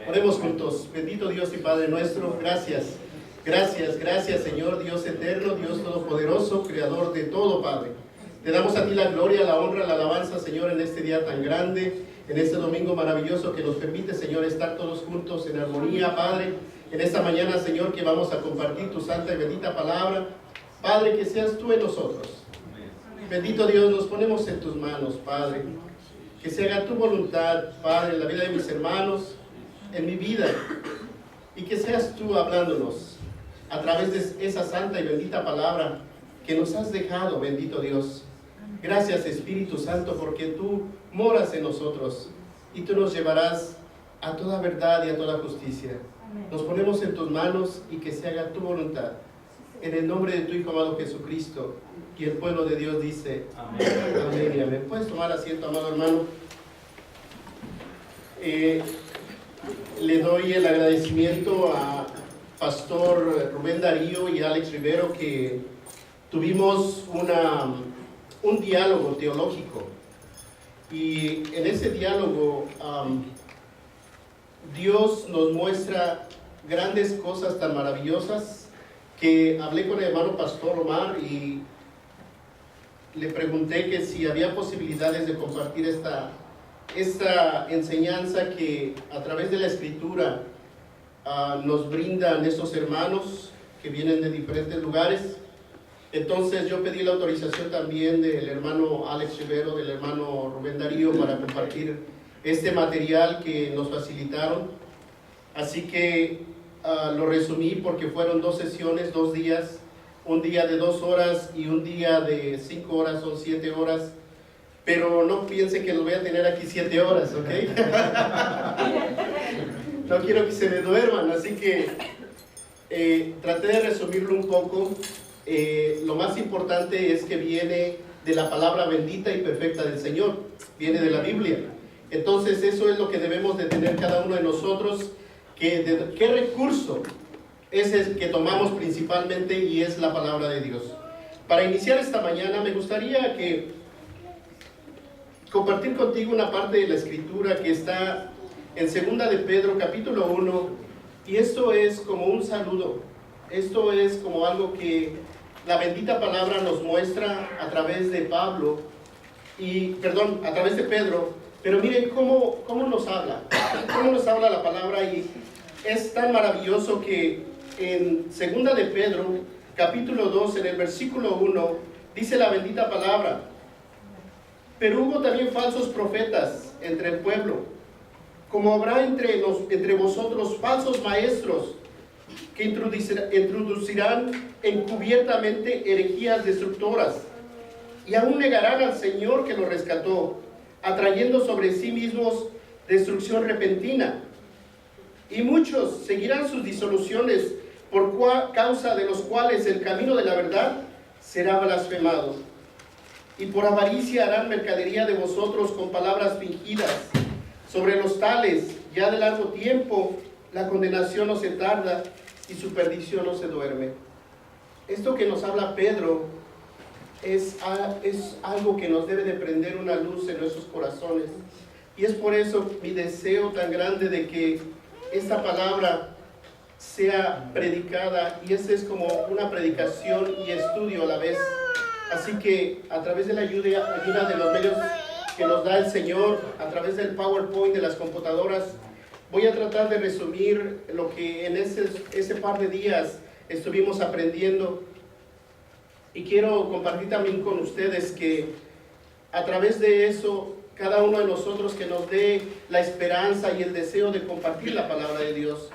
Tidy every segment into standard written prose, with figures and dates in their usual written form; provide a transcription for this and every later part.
Oremos juntos. Bendito Dios y Padre nuestro, gracias. Gracias, gracias Señor, Dios eterno, Dios todopoderoso, Creador de todo, Padre. Te damos a ti la gloria, la honra, la alabanza, Señor, en este día tan grande, en este domingo maravilloso que nos permite, Señor, estar todos juntos en armonía, Padre. En esta mañana, Señor, que vamos a compartir tu santa y bendita palabra. Padre, que seas tú en nosotros. Bendito Dios, nos ponemos en tus manos, Padre. Que se haga tu voluntad, Padre, en la vida de mis hermanos, en mi vida. Y que seas tú hablándonos a través de esa santa y bendita palabra que nos has dejado, bendito Dios. Gracias, Espíritu Santo, porque tú moras en nosotros y tú nos llevarás a toda verdad y a toda justicia. Nos ponemos en tus manos y que se haga tu voluntad. En el nombre de tu Hijo amado Jesucristo. Y el pueblo de Dios dice amén, amén y amén. Puedes tomar asiento, amado hermano. Le doy el agradecimiento a Pastor Rubén Darío y Alex Rivero, que tuvimos un diálogo teológico. Y en ese diálogo Dios nos muestra grandes cosas tan maravillosas, que hablé con el hermano Pastor Omar y le pregunté que si había posibilidades de compartir esta enseñanza que a través de la Escritura nos brindan estos hermanos que vienen de diferentes lugares. Entonces yo pedí la autorización también del hermano Alex Rivero, del hermano Rubén Darío, para compartir este material que nos facilitaron. Así que lo resumí porque fueron 2 sesiones, 2 días, un día de 2 horas y un día de 5 horas, son 7 horas. Pero no piensen que lo voy a tener aquí 7 horas, ¿ok? No quiero que se me duerman, así que traté de resumirlo un poco. Lo más importante es que viene de la palabra bendita y perfecta del Señor, viene de la Biblia. Entonces eso es lo que debemos de tener cada uno de nosotros, qué recurso es el que tomamos principalmente, y es la palabra de Dios. Para iniciar esta mañana me gustaría compartir contigo una parte de la Escritura que está en 2 de Pedro capítulo 1, y esto es como un saludo, esto es como algo que la bendita palabra nos muestra a través de a través de Pedro. Pero miren cómo nos habla la palabra, y es tan maravilloso que en 2 de Pedro capítulo 2, en el versículo 1, dice la bendita palabra: pero hubo también falsos profetas entre el pueblo, como habrá entre vosotros falsos maestros, que introducirán encubiertamente herejías destructoras, y aún negarán al Señor que los rescató, atrayendo sobre sí mismos destrucción repentina. Y muchos seguirán sus disoluciones, por causa de los cuales el camino de la verdad será blasfemado. Y por avaricia harán mercadería de vosotros con palabras fingidas. Sobre los tales, ya de largo tiempo, la condenación no se tarda y su perdición no se duerme. Esto que nos habla Pedro es algo que nos debe de prender una luz en nuestros corazones. Y es por eso mi deseo tan grande de que esta palabra sea predicada, y esa es como una predicación y estudio a la vez. Así que a través de la ayuda de los medios que nos da el Señor, a través del PowerPoint, de las computadoras, voy a tratar de resumir lo que en ese par de días estuvimos aprendiendo. Y quiero compartir también con ustedes que a través de eso, cada uno de nosotros que nos dé la esperanza y el deseo de compartir la palabra de Dios,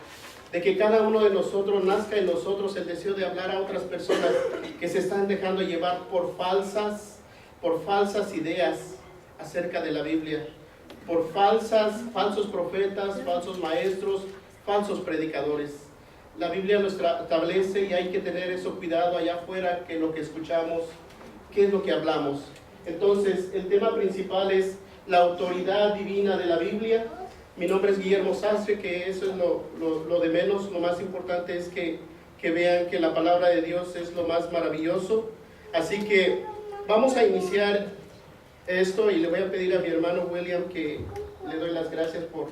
de que cada uno de nosotros nazca en nosotros el deseo de hablar a otras personas que se están dejando llevar por falsas ideas acerca de la Biblia, por falsos profetas, falsos maestros, falsos predicadores. La Biblia nos establece, y hay que tener eso cuidado allá afuera, que lo que escuchamos, qué es lo que hablamos. Entonces, el tema principal es la autoridad divina de la Biblia. Mi nombre es Guillermo Sastre, que eso es lo de menos. Lo más importante es que vean que la palabra de Dios es lo más maravilloso. Así que vamos a iniciar esto, y le voy a pedir a mi hermano William, que le doy las gracias por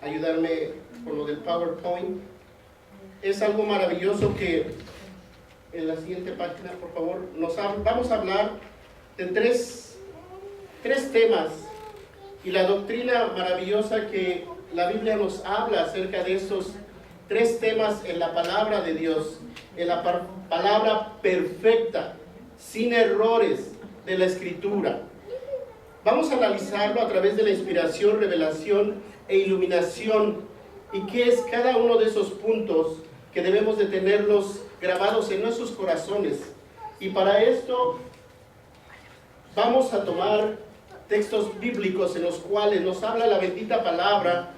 ayudarme con lo del PowerPoint. Es algo maravilloso que en la siguiente página, por favor, vamos a hablar de tres temas y la doctrina maravillosa que la Biblia nos habla acerca de estos tres temas en la palabra de Dios, en la palabra perfecta, sin errores de la Escritura. Vamos a analizarlo a través de la inspiración, revelación e iluminación, y qué es cada uno de esos puntos que debemos de tenerlos grabados en nuestros corazones. Y para esto vamos a tomar textos bíblicos en los cuales nos habla la bendita palabra,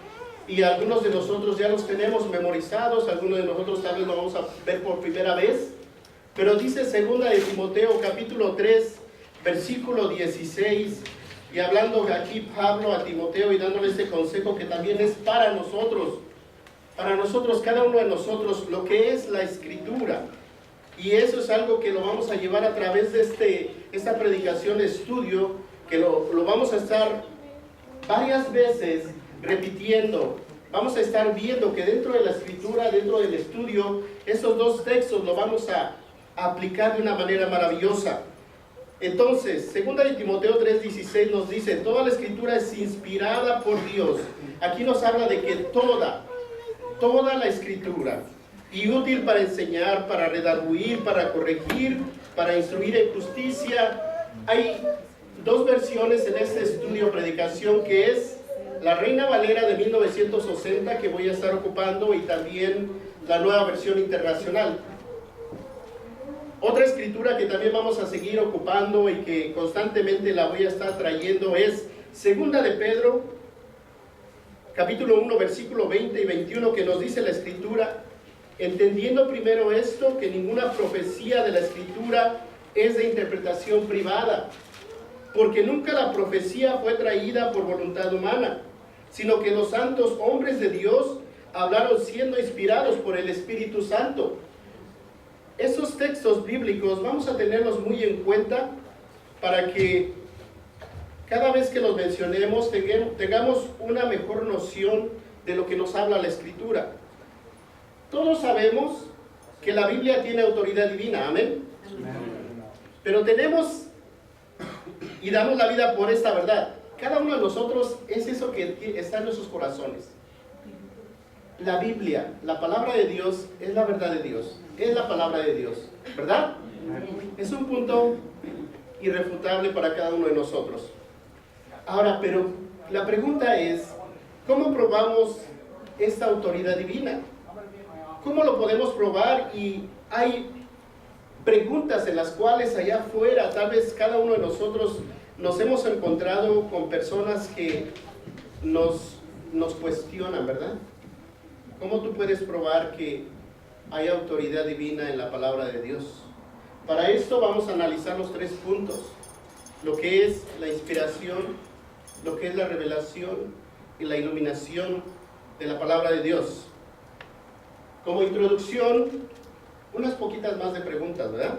y algunos de nosotros ya los tenemos memorizados, algunos de nosotros tal vez lo vamos a ver por primera vez, pero dice 2 de Timoteo capítulo 3 versículo 16, y hablando aquí Pablo a Timoteo y dándole este consejo que también es para nosotros, cada uno de nosotros, lo que es la Escritura. Y eso es algo que lo vamos a llevar a través de esta predicación, estudio, que lo vamos a estar varias veces repitiendo. Vamos a estar viendo que dentro de la Escritura, dentro del estudio, esos dos textos lo vamos a aplicar de una manera maravillosa. Entonces, 2 de Timoteo 3:16 nos dice, toda la Escritura es inspirada por Dios. Aquí nos habla de que toda la Escritura, y útil para enseñar, para redarguir, para corregir, para instruir en justicia. Hay dos versiones en este estudio predicación, que es la Reina Valera de 1960, que voy a estar ocupando, y también la Nueva Versión Internacional. Otra escritura que también vamos a seguir ocupando y que constantemente la voy a estar trayendo es 2 de Pedro, capítulo 1, versículo 20 y 21, que nos dice la Escritura: entendiendo primero esto, que ninguna profecía de la Escritura es de interpretación privada, porque nunca la profecía fue traída por voluntad humana, sino que los santos hombres de Dios hablaron siendo inspirados por el Espíritu Santo. Esos textos bíblicos vamos a tenerlos muy en cuenta para que cada vez que los mencionemos tengamos una mejor noción de lo que nos habla la Escritura. Todos sabemos que la Biblia tiene autoridad divina, amén. Pero tenemos y damos la vida por esta verdad. Cada uno de nosotros es eso que está en nuestros corazones. La Biblia, la palabra de Dios, es la verdad de Dios, es la palabra de Dios, ¿verdad? Es un punto irrefutable para cada uno de nosotros. Ahora, pero la pregunta es, ¿cómo probamos esta autoridad divina? ¿Cómo lo podemos probar? Y hay preguntas en las cuales allá afuera, tal vez cada uno de nosotros nos hemos encontrado con personas que nos cuestionan, ¿verdad? ¿Cómo tú puedes probar que hay autoridad divina en la palabra de Dios? Para esto vamos a analizar los tres puntos: lo que es la inspiración, lo que es la revelación y la iluminación de la palabra de Dios. Como introducción, unas poquitas más de preguntas, ¿verdad?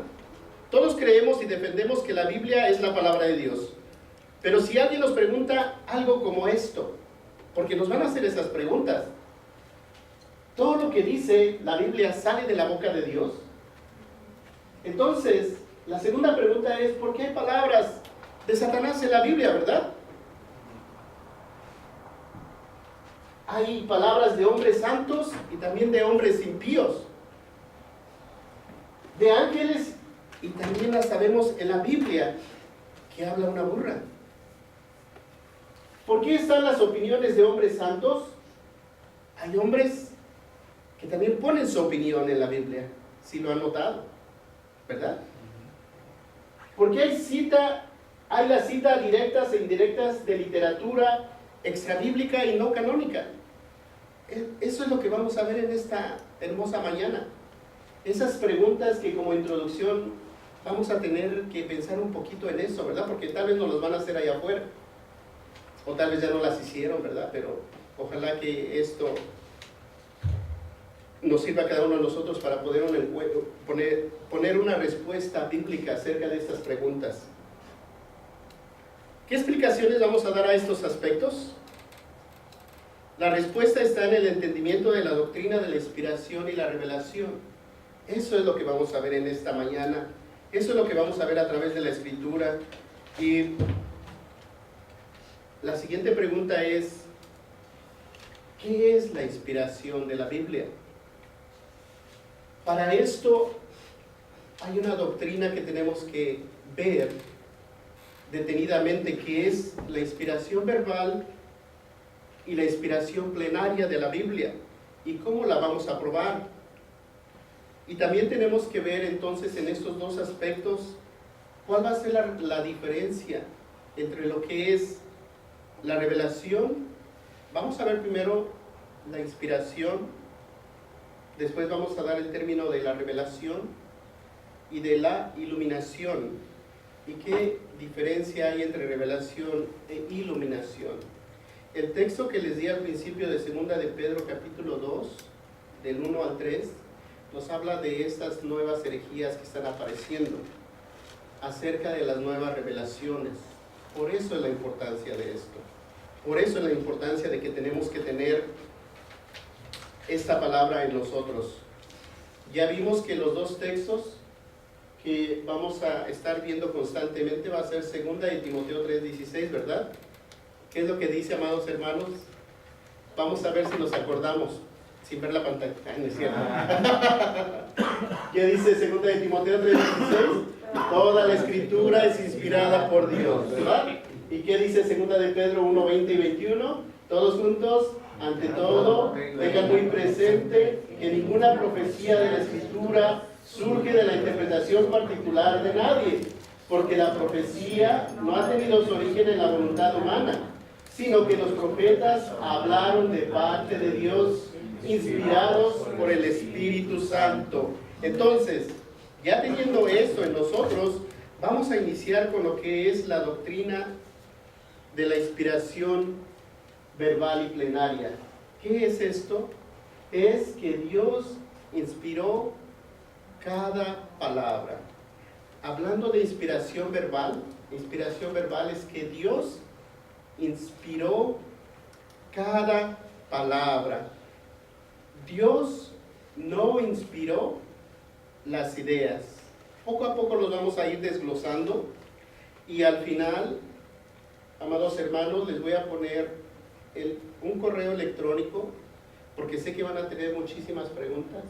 Todos creemos y defendemos que la Biblia es la palabra de Dios. Pero si alguien nos pregunta algo como esto, porque nos van a hacer esas preguntas, ¿todo lo que dice la Biblia sale de la boca de Dios? Entonces, la segunda pregunta es, ¿por qué hay palabras de Satanás en la Biblia, verdad? Hay palabras de hombres santos y también de hombres impíos, de ángeles, y también las sabemos en la Biblia que habla una burra. ¿Por qué están las opiniones de hombres santos? Hay hombres que también ponen su opinión en la Biblia, si lo han notado, ¿verdad? ¿Por qué hay las citas directas e indirectas de literatura extrabíblica y no canónica? Eso es lo que vamos a ver en esta hermosa mañana. Esas preguntas que como introducción vamos a tener que pensar un poquito en eso, ¿verdad? Porque tal vez nos las van a hacer allá afuera, o tal vez ya no las hicieron, ¿verdad? Pero ojalá que esto nos sirva a cada uno de nosotros para poder poner una respuesta bíblica acerca de estas preguntas. ¿Qué explicaciones vamos a dar a estos aspectos? La respuesta está en el entendimiento de la doctrina de la inspiración y la revelación. Eso es lo que vamos a ver en esta mañana. Eso es lo que vamos a ver a través de la Escritura. Y la siguiente pregunta es, ¿qué es la inspiración de la Biblia? Para esto hay una doctrina que tenemos que ver detenidamente, que es la inspiración verbal y la inspiración plenaria de la Biblia. ¿Y cómo la vamos a probar? Y también tenemos que ver entonces en estos dos aspectos cuál va a ser la diferencia entre lo que es la revelación. Vamos a ver primero la inspiración, después vamos a dar el término de la revelación y de la iluminación. ¿Y qué diferencia hay entre revelación e iluminación? El texto que les di al principio de 2 de Pedro capítulo 2, del 1 al 3, nos habla de estas nuevas herejías que están apareciendo, acerca de las nuevas revelaciones. Por eso es la importancia de esto. Por eso es la importancia de que tenemos que tener esta palabra en nosotros. Ya vimos que los dos textos que vamos a estar viendo constantemente va a ser 2 de Timoteo 3:16, ¿verdad? ¿Qué es lo que dice, amados hermanos? Vamos a ver si nos acordamos, sin ver la pantalla. Ay, no es cierto. ¿Qué dice 2 de Timoteo 3:16? Toda la Escritura es inspirada por Dios, ¿verdad? ¿Y qué dice 2 de Pedro 1:20 y 21? Todos juntos, ante todo, tengan muy presente que ninguna profecía de la Escritura surge de la interpretación particular de nadie, porque la profecía no ha tenido su origen en la voluntad humana, sino que los profetas hablaron de parte de Dios, inspirados por el Espíritu Santo. Entonces, ya teniendo esto en nosotros, vamos a iniciar con lo que es la doctrina de la inspiración verbal y plenaria. ¿Qué es esto? Es que Dios inspiró cada palabra. Hablando de inspiración verbal es que Dios inspiró cada palabra. Dios no inspiró las ideas. Poco a poco los vamos a ir desglosando y al final, amados hermanos, les voy a poner un correo electrónico, porque sé que van a tener muchísimas preguntas,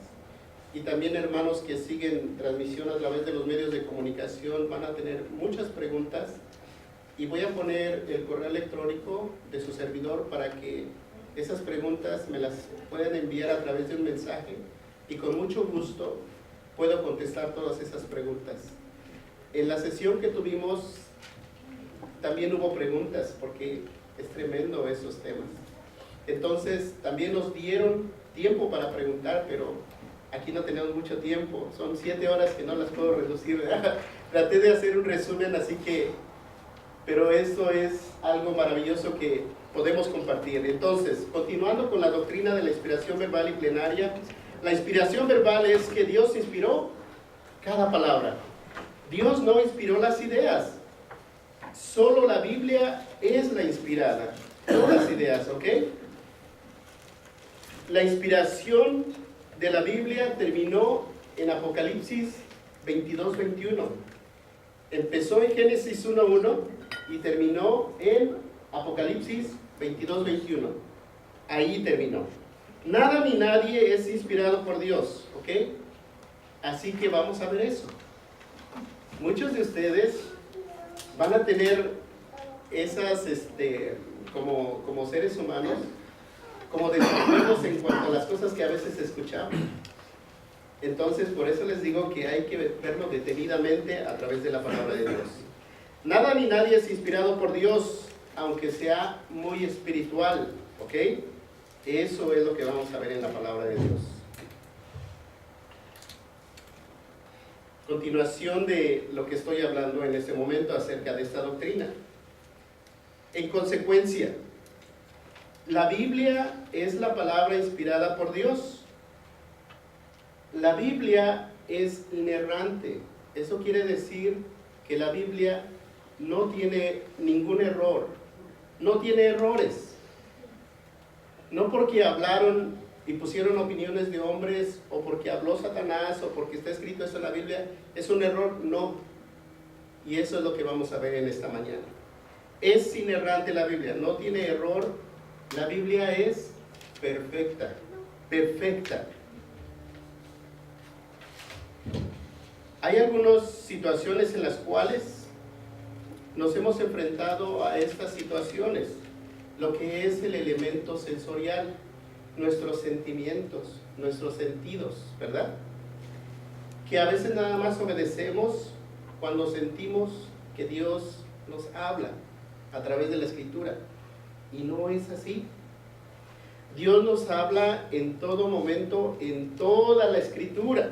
y también hermanos que siguen transmisión a través de los medios de comunicación van a tener muchas preguntas, y voy a poner el correo electrónico de su servidor para que esas preguntas me las puedan enviar a través de un mensaje, y con mucho gusto puedo contestar todas esas preguntas. En la sesión que tuvimos también hubo preguntas, porque es tremendo esos temas. Entonces también nos dieron tiempo para preguntar, pero aquí no tenemos mucho tiempo. Son 7 horas que no las puedo reducir, ¿verdad? Traté de hacer un resumen, así que, pero esto es algo maravilloso que podemos compartir. Entonces, continuando con la doctrina de la inspiración verbal y plenaria, la inspiración verbal es que Dios inspiró cada palabra. Dios no inspiró las ideas. Solo la Biblia es la inspirada, no las ideas, ¿ok? La inspiración de la Biblia terminó en Apocalipsis 22:21. Empezó en Génesis 1:1 y terminó en Apocalipsis 22:21. Ahí terminó. Nada ni nadie es inspirado por Dios, ¿ok? Así que vamos a ver eso. Muchos de ustedes van a tener esas, como seres humanos, como desacuerdos en cuanto a las cosas que a veces escuchamos. Entonces, por eso les digo que hay que verlo detenidamente a través de la palabra de Dios. Nada ni nadie es inspirado por Dios, aunque sea muy espiritual, ¿ok? Eso es lo que vamos a ver en la palabra de Dios. Continuación de lo que estoy hablando en este momento acerca de esta doctrina. En consecuencia, la Biblia es la palabra inspirada por Dios. La Biblia es inerrante. Eso quiere decir que la Biblia no tiene ningún error, no tiene errores. No porque hablaron y pusieron opiniones de hombres, o porque habló Satanás, o porque está escrito eso en la Biblia, es un error, no. Y eso es lo que vamos a ver en esta mañana. Es inerrante la Biblia, no tiene error. La Biblia es perfecta, perfecta. Hay algunas situaciones en las cuales nos hemos enfrentado a estas situaciones, lo que es el elemento sensorial, nuestros sentimientos, nuestros sentidos, ¿verdad? Que a veces nada más obedecemos cuando sentimos que Dios nos habla a través de la Escritura, y no es así. Dios nos habla en todo momento, en toda la Escritura.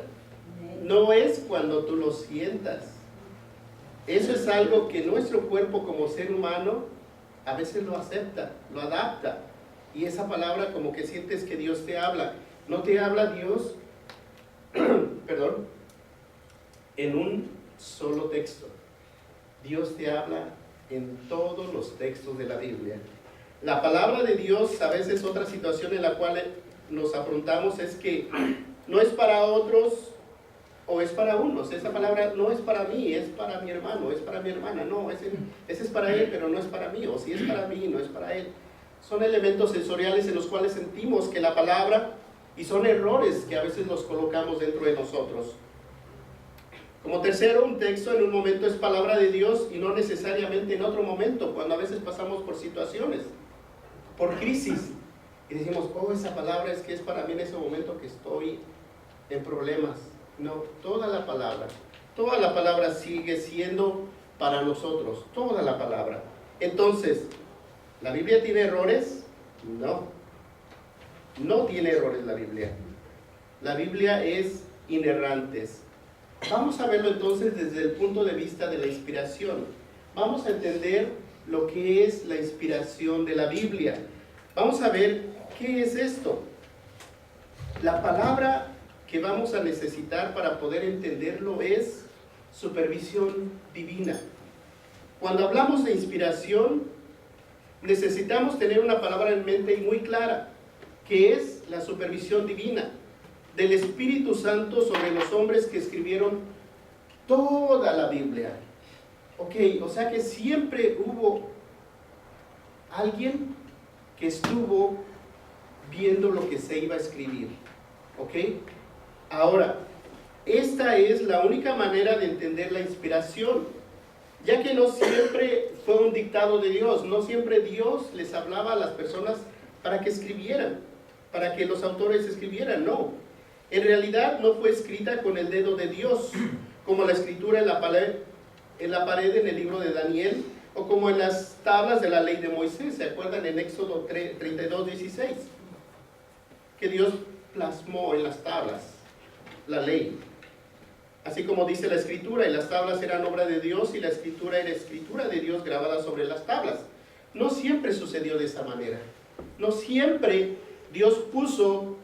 No es cuando tú lo sientas. Eso es algo que nuestro cuerpo como ser humano a veces lo acepta, lo adapta. Y esa palabra como que sientes que Dios te habla. No te habla Dios, perdón, en un solo texto. Dios te habla en todos los textos de la Biblia. La palabra de Dios, a veces otra situación en la cual nos afrontamos es que no es para otros o es para unos. Esa palabra no es para mí, es para mi hermano, es para mi hermana. No, ese es para él, pero no es para mí. O si es para mí, no es para él. Son elementos sensoriales en los cuales sentimos que la palabra, y son errores que a veces los colocamos dentro de nosotros. Como tercero, un texto en un momento es palabra de Dios y no necesariamente en otro momento, cuando a veces pasamos por situaciones, por crisis, y decimos, oh, esa palabra es que es para mí en ese momento que estoy en problemas. No, toda la palabra sigue siendo para nosotros, toda la palabra. Entonces, ¿la Biblia tiene errores? No, no tiene errores la Biblia. La Biblia es inerrante. Vamos a verlo entonces desde el punto de vista de la inspiración. Vamos a entender lo que es la inspiración de la Biblia. Vamos a ver qué es esto. La palabra que vamos a necesitar para poder entenderlo es supervisión divina. Cuando hablamos de inspiración, necesitamos tener una palabra en mente muy clara, que es la supervisión divina del Espíritu Santo sobre los hombres que escribieron toda la Biblia. Ok, o sea que siempre hubo alguien que estuvo viendo lo que se iba a escribir. Ok, ahora, esta es la única manera de entender la inspiración, ya que no siempre fue un dictado de Dios, no siempre Dios les hablaba a las personas para que escribieran, para que los autores escribieran, no. En realidad no fue escrita con el dedo de Dios, como la escritura en la pared en el libro de Daniel, o como en las tablas de la ley de Moisés. ¿Se acuerdan en Éxodo 32:16? Que Dios plasmó en las tablas la ley. Así como dice la escritura, y las tablas eran obra de Dios, y la escritura era escritura de Dios grabada sobre las tablas. No siempre sucedió de esa manera. No siempre Dios puso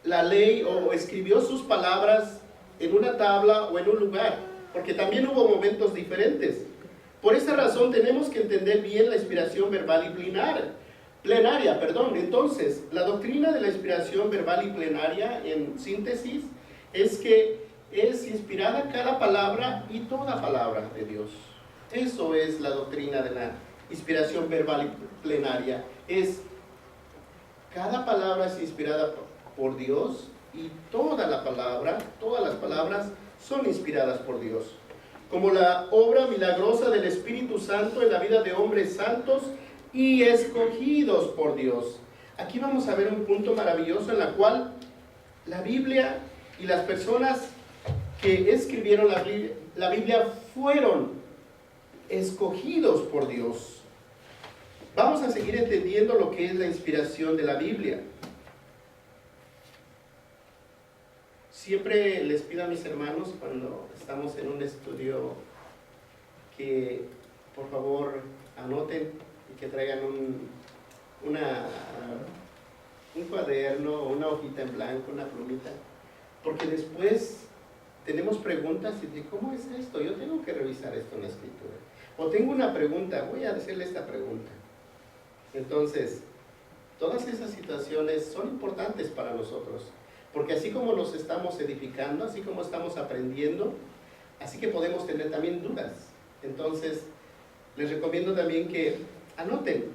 la ley o escribió sus palabras en una tabla o en un lugar, porque también hubo momentos diferentes. Por esa razón tenemos que entender bien la inspiración verbal y plenaria. Entonces, la doctrina de la inspiración verbal y plenaria, en síntesis, es que es inspirada cada palabra y toda palabra de Dios. Eso es la doctrina de la inspiración verbal y plenaria. Es cada palabra es inspirada por Dios y todas las palabras son inspiradas por Dios. Como la obra milagrosa del Espíritu Santo en la vida de hombres santos y escogidos por Dios. Aquí vamos a ver un punto maravilloso en la cual la Biblia y las personas que escribieron la Biblia fueron escogidos por Dios. Vamos a seguir entendiendo lo que es la inspiración de la Biblia. Siempre les pido a mis hermanos cuando estamos en un estudio que por favor anoten y que traigan un cuaderno, una hojita en blanco, una plumita, porque después tenemos preguntas y de ¿cómo es esto? Yo tengo que revisar esto en la escritura. O tengo una pregunta, voy a hacerle esta pregunta. Entonces, Todas esas situaciones son importantes para nosotros, porque así como nos estamos edificando, así como estamos aprendiendo, así que podemos tener también dudas. Entonces, les recomiendo también que anoten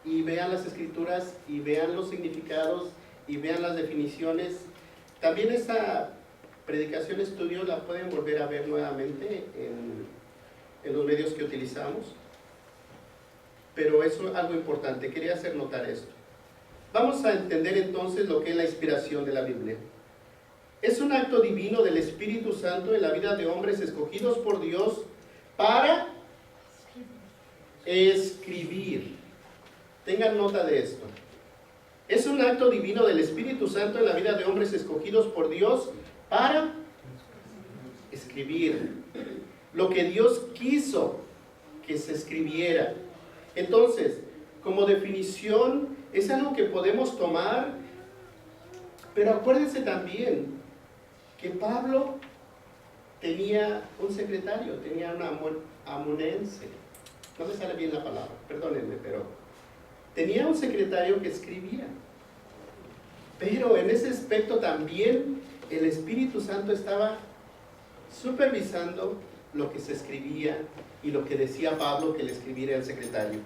y vean las escrituras y vean los significados y vean las definiciones. También esta predicación estudio la pueden volver a ver nuevamente en los medios que utilizamos, pero eso es algo importante, quería hacer notar esto. Vamos a entender entonces lo que es la inspiración de la Biblia. Es un acto divino del Espíritu Santo en la vida de hombres escogidos por Dios para escribir. Tengan nota de esto. Es un acto divino del Espíritu Santo en la vida de hombres escogidos por Dios para escribir lo que Dios quiso que se escribiera. Entonces, como definición, es algo que podemos tomar, pero acuérdense también que Pablo tenía un secretario, tenía un amanuense. No me sale bien la palabra, perdónenme, pero tenía un secretario que escribía. Pero en ese aspecto también el Espíritu Santo estaba supervisando lo que se escribía y lo que decía Pablo que le escribiera el secretario.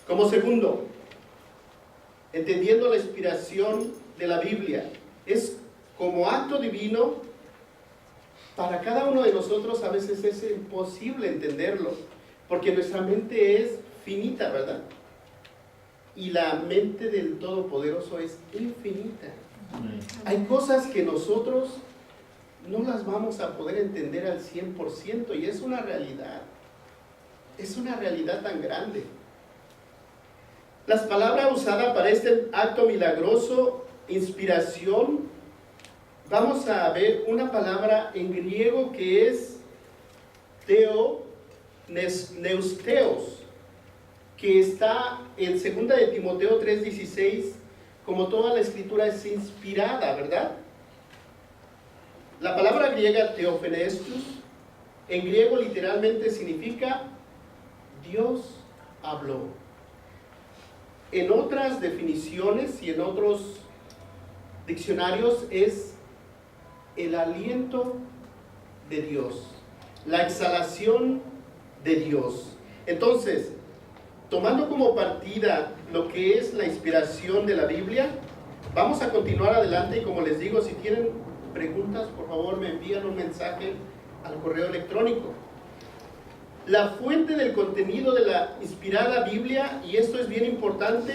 Como segundo, entendiendo la inspiración de la Biblia, es como acto divino. Para cada uno de nosotros a veces es imposible entenderlo, porque nuestra mente es finita, ¿verdad? Y la mente del Todopoderoso es infinita. Hay cosas que nosotros no las vamos a poder entender al 100%, y es una realidad. Es una realidad tan grande. Las palabras usadas para este acto milagroso, inspiración, vamos a ver una palabra en griego que es neusteos, que está en 2 de Timoteo 3:16, como toda la escritura es inspirada, ¿verdad? La palabra griega theopneustos, en griego literalmente significa Dios habló. En otras definiciones y en otros diccionarios es el aliento de Dios, la exhalación de Dios. Entonces, tomando como partida lo que es la inspiración de la Biblia, vamos a continuar adelante, y como les digo, si tienen preguntas, por favor me envían un mensaje al correo electrónico. La fuente del contenido de la inspirada Biblia, y esto es bien importante,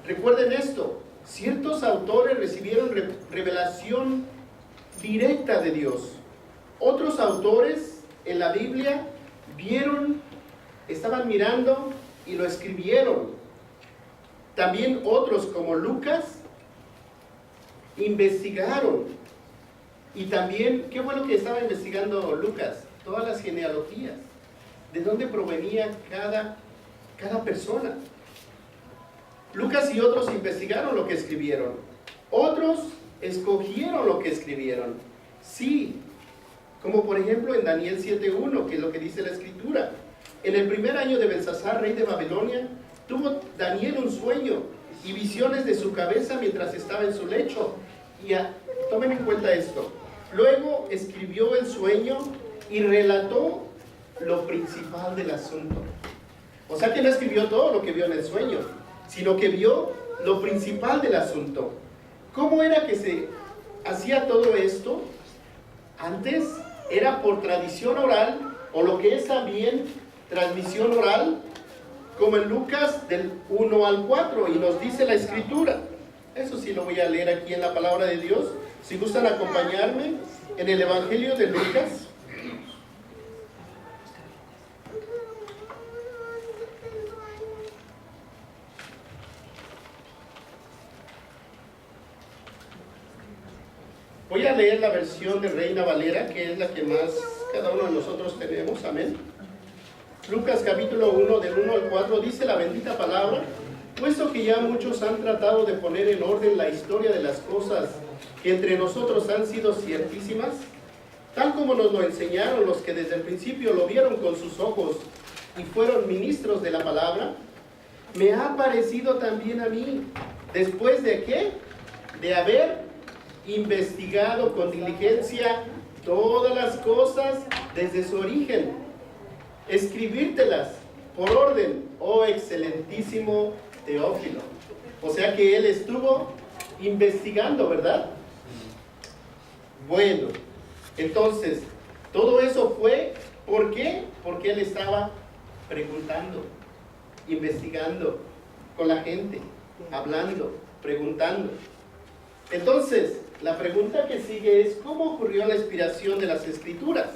recuerden esto: ciertos autores recibieron revelación directa de Dios. Otros autores en la Biblia estaban mirando y lo escribieron. También otros, como Lucas, investigaron. Y también, ¿qué fue lo que estaba investigando Lucas? Todas las genealogías, de dónde provenía cada persona. Lucas y otros investigaron lo que escribieron. Otros escogieron lo que escribieron. Sí, como por ejemplo en Daniel 7:1, que es lo que dice la escritura. En el primer año de Belsasar, rey de Babilonia, tuvo Daniel un sueño y visiones de su cabeza mientras estaba en su lecho. Y tomen en cuenta esto. Luego escribió el sueño y relató lo principal del asunto. O sea que no escribió todo lo que vio en el sueño, sino que vio lo principal del asunto. ¿Cómo era que se hacía todo esto? Antes era por tradición oral, o lo que es también transmisión oral, como en Lucas del 1 al 4, y nos dice la escritura. Eso sí lo voy a leer aquí en la palabra de Dios. Si gustan acompañarme en el Evangelio de Lucas. Voy a leer la versión de Reina Valera, que es la que más cada uno de nosotros tenemos. Amén. Lucas capítulo 1, del 1 al 4, dice la bendita palabra: puesto que ya muchos han tratado de poner en orden la historia de las cosas que entre nosotros han sido ciertísimas, tal como nos lo enseñaron los que desde el principio lo vieron con sus ojos y fueron ministros de la palabra, me ha parecido también a mí. ¿Después de qué? De haber investigado con diligencia todas las cosas desde su origen. Escribírtelas por orden, oh excelentísimo Teófilo. O sea que él estuvo investigando, ¿verdad? Bueno, entonces, todo eso fue, ¿por qué? Porque él estaba preguntando, investigando con la gente, hablando, preguntando. Entonces, la pregunta que sigue es, ¿cómo ocurrió la inspiración de las Escrituras?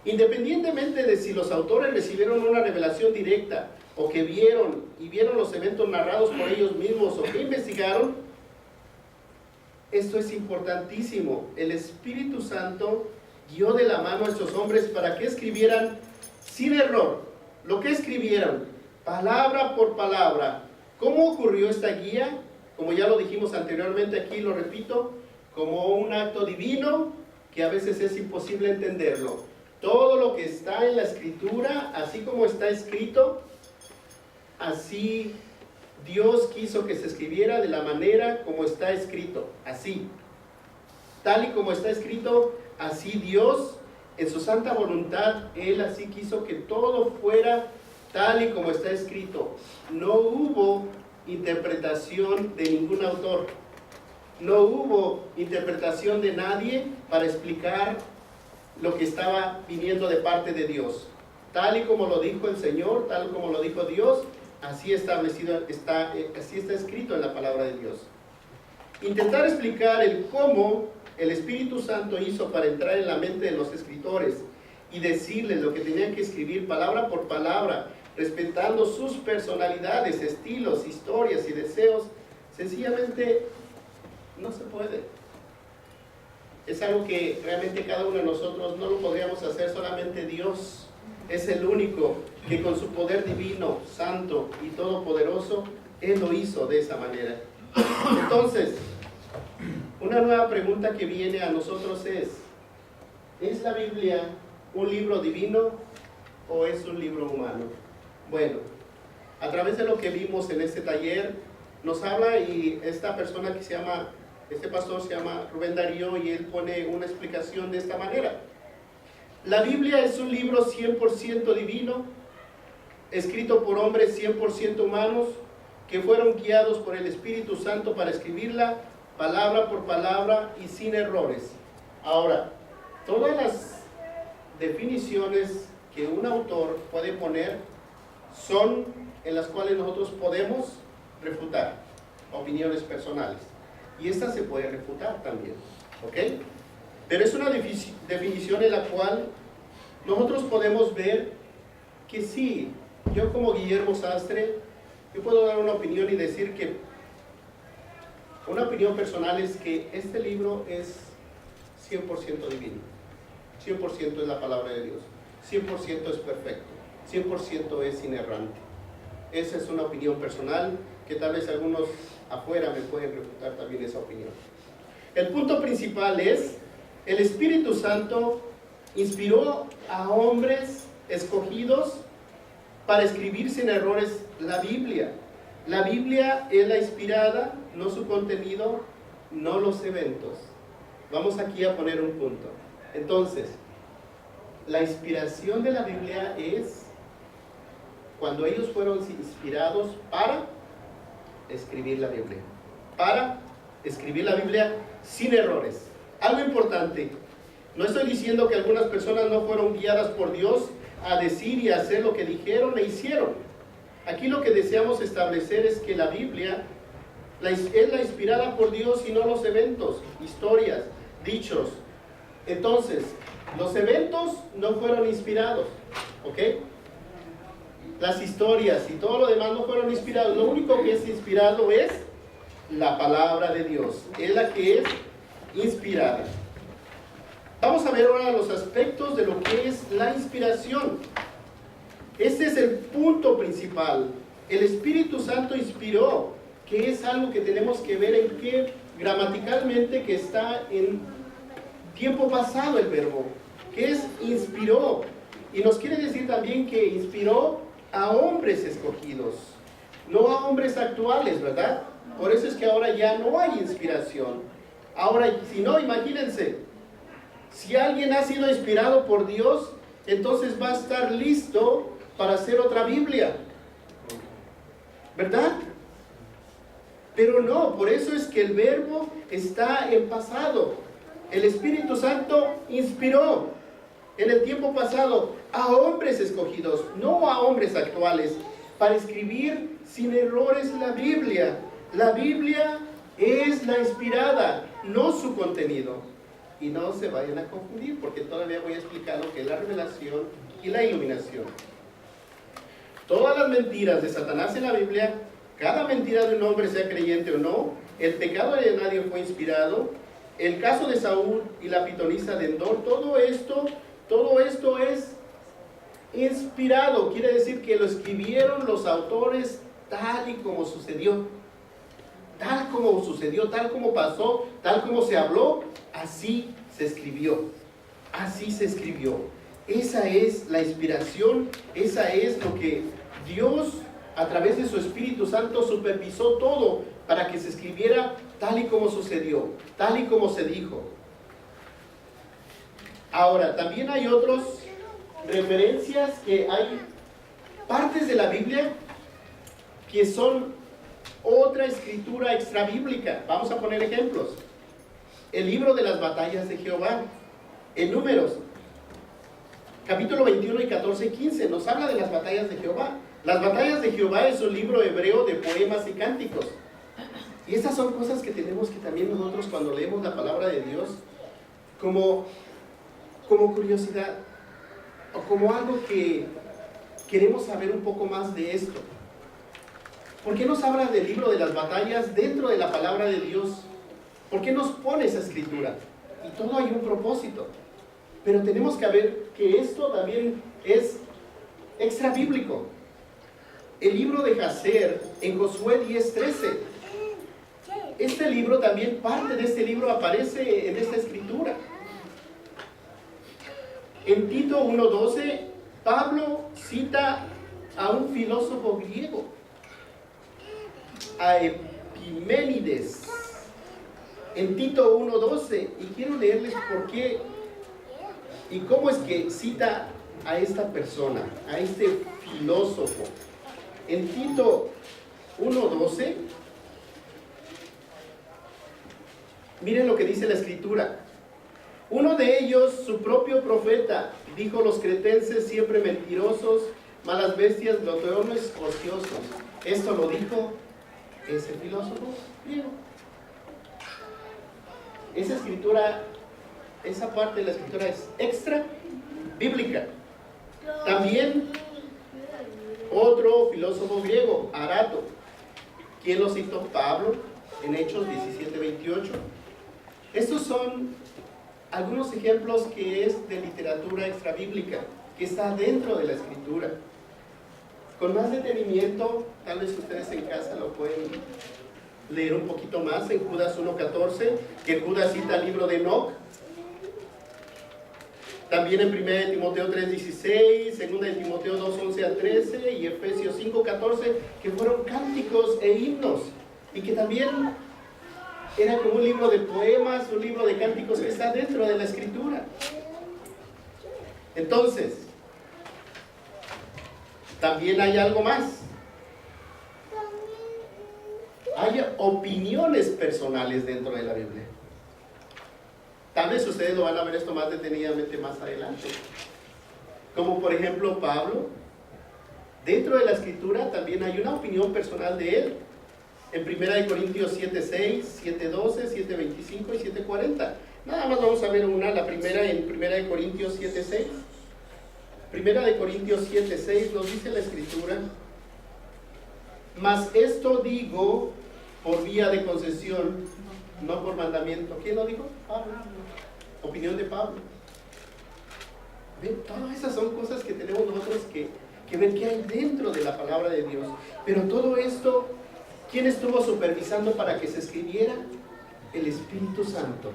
Independientemente de si los autores recibieron una revelación directa, o que vieron los eventos narrados por ellos mismos, o que investigaron, esto es importantísimo. El Espíritu Santo guió de la mano a estos hombres para que escribieran sin error lo que escribieron, palabra por palabra. ¿Cómo ocurrió esta guía? Como ya lo dijimos anteriormente, aquí lo repito, como un acto divino que a veces es imposible entenderlo. Todo lo que está en la Escritura, así como está escrito, así Dios quiso que se escribiera de la manera como está escrito, así. Tal y como está escrito, así Dios, en su santa voluntad, Él así quiso que todo fuera tal y como está escrito. No hubo interpretación de ningún autor. No hubo interpretación de nadie para explicar lo que estaba viniendo de parte de Dios. Tal y como lo dijo el Señor, tal como lo dijo Dios, así establecido así está escrito en la palabra de Dios. Intentar explicar el cómo el Espíritu Santo hizo para entrar en la mente de los escritores y decirles lo que tenían que escribir palabra por palabra, respetando sus personalidades, estilos, historias y deseos, sencillamente no se puede. Es algo que realmente cada uno de nosotros no lo podríamos hacer, solamente Dios es el único que con su poder divino, santo y todopoderoso, Él lo hizo de esa manera. Entonces, una nueva pregunta que viene a nosotros ¿es la Biblia un libro divino o es un libro humano? Bueno, a través de lo que vimos en este taller, nos habla y esta persona que este pastor se llama Rubén Darío, y él pone una explicación de esta manera. La Biblia es un libro 100% divino, escrito por hombres 100% humanos, que fueron guiados por el Espíritu Santo para escribirla palabra por palabra y sin errores. Ahora, todas las definiciones que un autor puede poner son en las cuales nosotros podemos refutar opiniones personales. Y esta se puede refutar también, ¿ok? Pero es una definición en la cual nosotros podemos ver que sí, yo como Guillermo Sastre, yo puedo dar una opinión y decir que una opinión personal es que este libro es 100% divino, 100% es la palabra de Dios, 100% es perfecto, 100% es inerrante. Esa es una opinión personal que tal vez algunos afuera me pueden refutar también esa opinión. El punto principal es, el Espíritu Santo inspiró a hombres escogidos para escribir sin errores la Biblia. La Biblia es la inspirada, no su contenido, no los eventos. Vamos aquí a poner un punto. Entonces, la inspiración de la Biblia es cuando ellos fueron inspirados para escribir la Biblia. Para escribir la Biblia sin errores. Algo importante, no estoy diciendo que algunas personas no fueron guiadas por Dios a decir y a hacer lo que dijeron e hicieron. Aquí lo que deseamos establecer es que la Biblia es la inspirada por Dios y no los eventos, historias, dichos. Entonces, los eventos no fueron inspirados, ¿ok? Las historias y todo lo demás no fueron inspirados. Lo único que es inspirado es la palabra de Dios. Es la que es inspirada. Vamos a ver ahora los aspectos de lo que es la inspiración. Este es el punto principal. El Espíritu Santo inspiró, que es algo que tenemos que ver en que gramaticalmente que está en tiempo pasado el verbo, que es inspiró. Y nos quiere decir también que inspiró a hombres escogidos. no a hombres actuales, ¿verdad? Por eso es que ahora ya no hay inspiración. Ahora, si no, imagínense, si alguien ha sido inspirado por Dios, entonces va a estar listo para hacer otra Biblia, ¿verdad? Pero no, por eso es que el verbo está en pasado. El Espíritu Santo inspiró en el tiempo pasado a hombres escogidos, no a hombres actuales, para escribir sin errores la Biblia. La Biblia es la inspirada, no su contenido. Y no se vayan a confundir, porque todavía voy a explicar lo que es la revelación y la iluminación. Todas las mentiras de Satanás en la Biblia, cada mentira de un hombre, sea creyente o no, el pecado de nadie fue inspirado, el caso de Saúl y la pitonisa de Endor, todo esto es inspirado. Quiere decir que lo escribieron los autores tal y como sucedió. Tal como sucedió, tal como pasó, tal como se habló, así se escribió. Así se escribió. Esa es la inspiración, esa es lo que Dios a través de su Espíritu Santo supervisó todo para que se escribiera tal y como sucedió, tal y como se dijo. Ahora, también hay otras referencias, que hay partes de la Biblia que son otra escritura extrabíblica. Vamos a poner ejemplos. El libro de las batallas de Jehová, en Números, capítulo 21 y 14 y 15, nos habla de las batallas de Jehová. Las batallas de Jehová es un libro hebreo de poemas y cánticos. Y esas son cosas que tenemos que también nosotros, cuando leemos la palabra de Dios, como curiosidad, o como algo que queremos saber un poco más de esto. ¿Por qué nos habla del libro de las batallas dentro de la palabra de Dios? ¿Por qué nos pone esa escritura? Y todo hay un propósito. Pero tenemos que ver que esto también es extra bíblico. El libro de Jacer en Josué 10:13. Este libro también, parte de este libro aparece en esta escritura. En Tito 1:12, Pablo cita a un filósofo griego, a Epiménides, en Tito 1:12, y quiero leerles por qué y cómo es que cita a esta persona, a este filósofo. En Tito 1:12, miren lo que dice la escritura. Uno de ellos, su propio profeta, dijo: los cretenses siempre mentirosos, malas bestias, glotones, ociosos. Esto lo dijo ese filósofo griego. Esa escritura, esa parte de la escritura es extra bíblica. También otro filósofo griego, Arato. ¿Quién lo citó? Pablo, en Hechos 17:28. Estos son algunos ejemplos que es de literatura extra bíblica, que está dentro de la escritura. Con más detenimiento, tal vez ustedes en casa lo pueden leer un poquito más en Judas 1:14, que Judas cita el libro de Enoc. También en 1 Timoteo 3:16, 2 Timoteo 2:11-13 y Efesios 5:14, que fueron cánticos e himnos, y que también era como un libro de poemas, un libro de cánticos que está dentro de la escritura. Entonces, también hay algo más. Hay opiniones personales dentro de la Biblia. Tal vez ustedes lo van a ver esto más detenidamente más adelante. Como por ejemplo Pablo. Dentro de la escritura también hay una opinión personal de él. En 1 Corintios 7:6, 7:12, 7:25 y 7:40. Nada más vamos a ver una, la primera en 1 Corintios 7:6. 1 Corintios 7:6 nos dice la escritura: mas esto digo por vía de concesión, no por mandamiento. ¿Quién lo dijo? Pablo. Opinión de Pablo. ¿Ven? Todas esas son cosas que tenemos nosotros que ver qué hay dentro de la palabra de Dios. Pero todo esto, ¿quién estuvo supervisando para que se escribiera? El Espíritu Santo.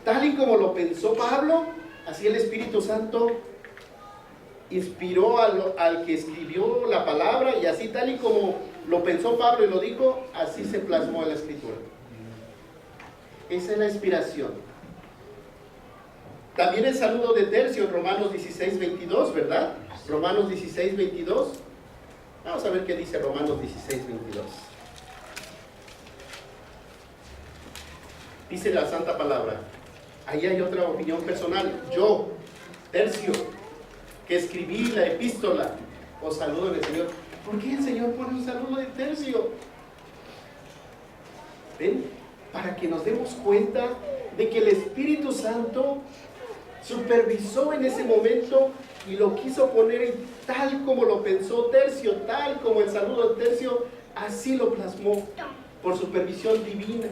Tal y como lo pensó Pablo, así el Espíritu Santo inspiró al que escribió la palabra, y así tal y como lo pensó Pablo y lo dijo, así se plasmó en la Escritura. Esa es la inspiración. También el saludo de tercio, Romanos 16, 22, ¿verdad? Romanos 16, 22. Vamos a ver qué dice Romanos 16, 22. Dice la santa palabra. Ahí hay otra opinión personal. Yo, tercio, que escribí la epístola, os saludo en el Señor. ¿Por qué el Señor pone un saludo de tercio? ¿Ven? Para que nos demos cuenta de que el Espíritu Santo supervisó en ese momento y lo quiso poner tal como lo pensó tercio, tal como el saludo de tercio, así lo plasmó por supervisión divina.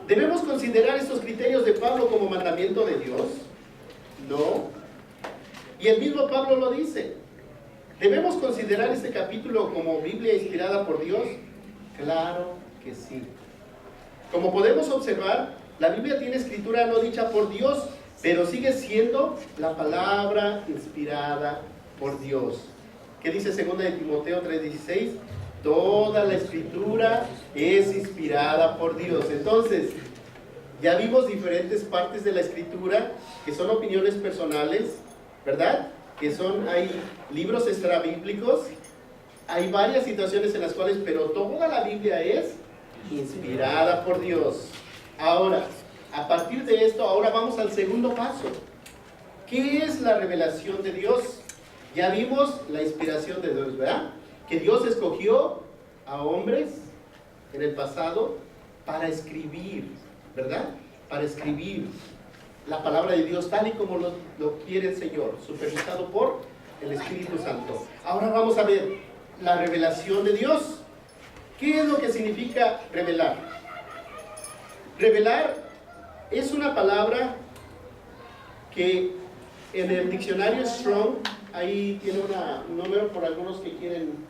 ¿Debemos considerar estos criterios de Pablo como mandamiento de Dios? No. Y el mismo Pablo lo dice. ¿Debemos considerar este capítulo como Biblia inspirada por Dios? Claro que sí. Como podemos observar, la Biblia tiene escritura no dicha por Dios, pero sigue siendo la palabra inspirada por Dios. ¿Qué dice 2 de Timoteo 3:16? Toda la escritura es inspirada por Dios. Entonces, ya vimos diferentes partes de la escritura que son opiniones personales, ¿verdad? Hay libros extrabíblicos, hay varias situaciones en las cuales, pero toda la Biblia es inspirada por Dios. Ahora, a partir de esto, ahora vamos al segundo paso. ¿Qué es la revelación de Dios? Ya vimos la inspiración de Dios, ¿verdad? Que Dios escogió a hombres en el pasado para escribir, ¿verdad? Para escribir la palabra de Dios tal y como lo quiere el Señor, supervisado por el Espíritu Santo. Ahora vamos a ver la revelación de Dios. ¿Qué es lo que significa revelar? Revelar es una palabra que en el diccionario Strong, ahí tiene un número por algunos que quieren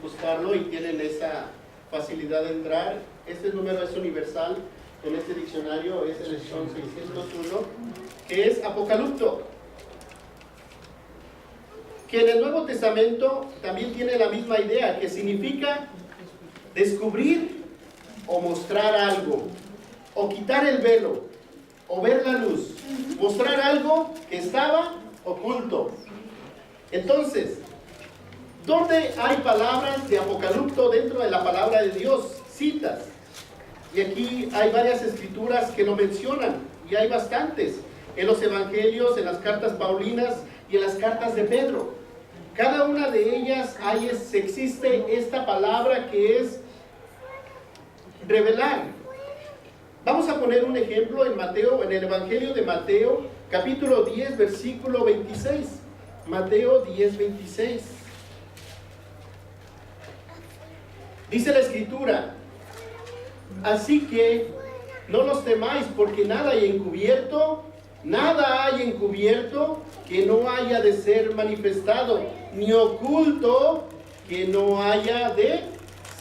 buscarlo y tienen esa facilidad de entrar. Este número es universal en este diccionario, es el Strong 601, que es apocalipto, que en el Nuevo Testamento también tiene la misma idea, que significa descubrir o mostrar algo, o quitar el velo, o ver la luz, mostrar algo que estaba oculto. Entonces, ¿dónde hay palabras de apocalipto dentro de la palabra de Dios? Citas. Y aquí hay varias escrituras que lo mencionan, y hay bastantes. En los evangelios, en las cartas paulinas y en las cartas de Pedro. Cada una de ellas existe esta palabra que es revelar. Vamos a poner un ejemplo en Mateo, en el Evangelio de Mateo, capítulo 10, versículo 26. Mateo 10, 26. Dice la Escritura: así que no los temáis, porque nada hay encubierto que no haya de ser manifestado, ni oculto que no haya de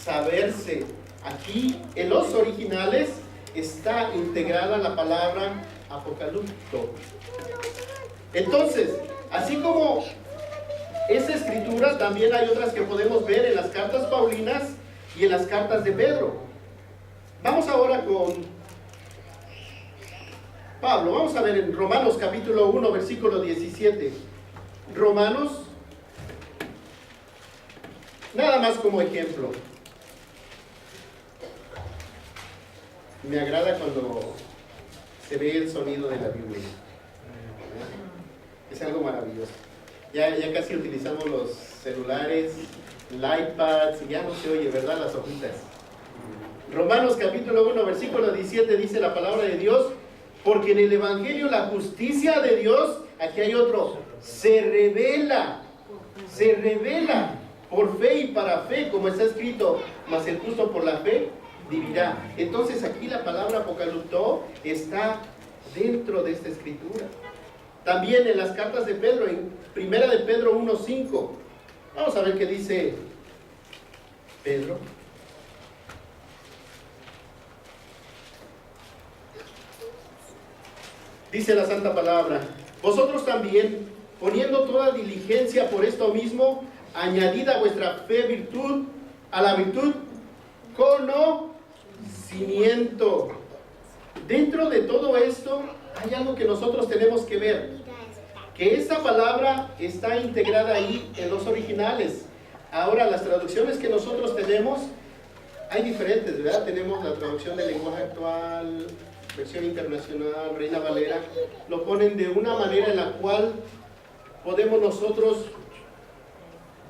saberse. Aquí en los originales está integrada la palabra apocalipto. Entonces, así como esa escritura, también hay otras que podemos ver en las cartas paulinas y en las cartas de Pedro. Vamos ahora con Pablo. Vamos a ver en Romanos capítulo 1, versículo 17. Romanos, nada más como ejemplo. Me agrada cuando se ve el sonido de la Biblia. Es algo maravilloso. Ya casi utilizamos los celulares, el iPad, y ya no se oye, ¿verdad? Las hojitas. Romanos capítulo 1, versículo 17 dice la palabra de Dios: porque en el Evangelio la justicia de Dios, aquí hay otro, se revela por fe y para fe, como está escrito, mas el justo por la fe vivirá. Entonces aquí la palabra apocalipto está dentro de esta escritura. También en las cartas de Pedro, en primera de Pedro 1:5, vamos a ver qué dice Pedro. Dice la santa palabra: vosotros también, poniendo toda diligencia por esto mismo, añadida a vuestra fe virtud, a la virtud conocimiento. Dentro de todo esto hay algo que nosotros tenemos que ver, que esa palabra está integrada ahí en los originales. Ahora, las traducciones que nosotros tenemos, hay diferentes, ¿verdad? Tenemos la traducción del lenguaje actual, versión internacional, Reina Valera, lo ponen de una manera en la cual podemos nosotros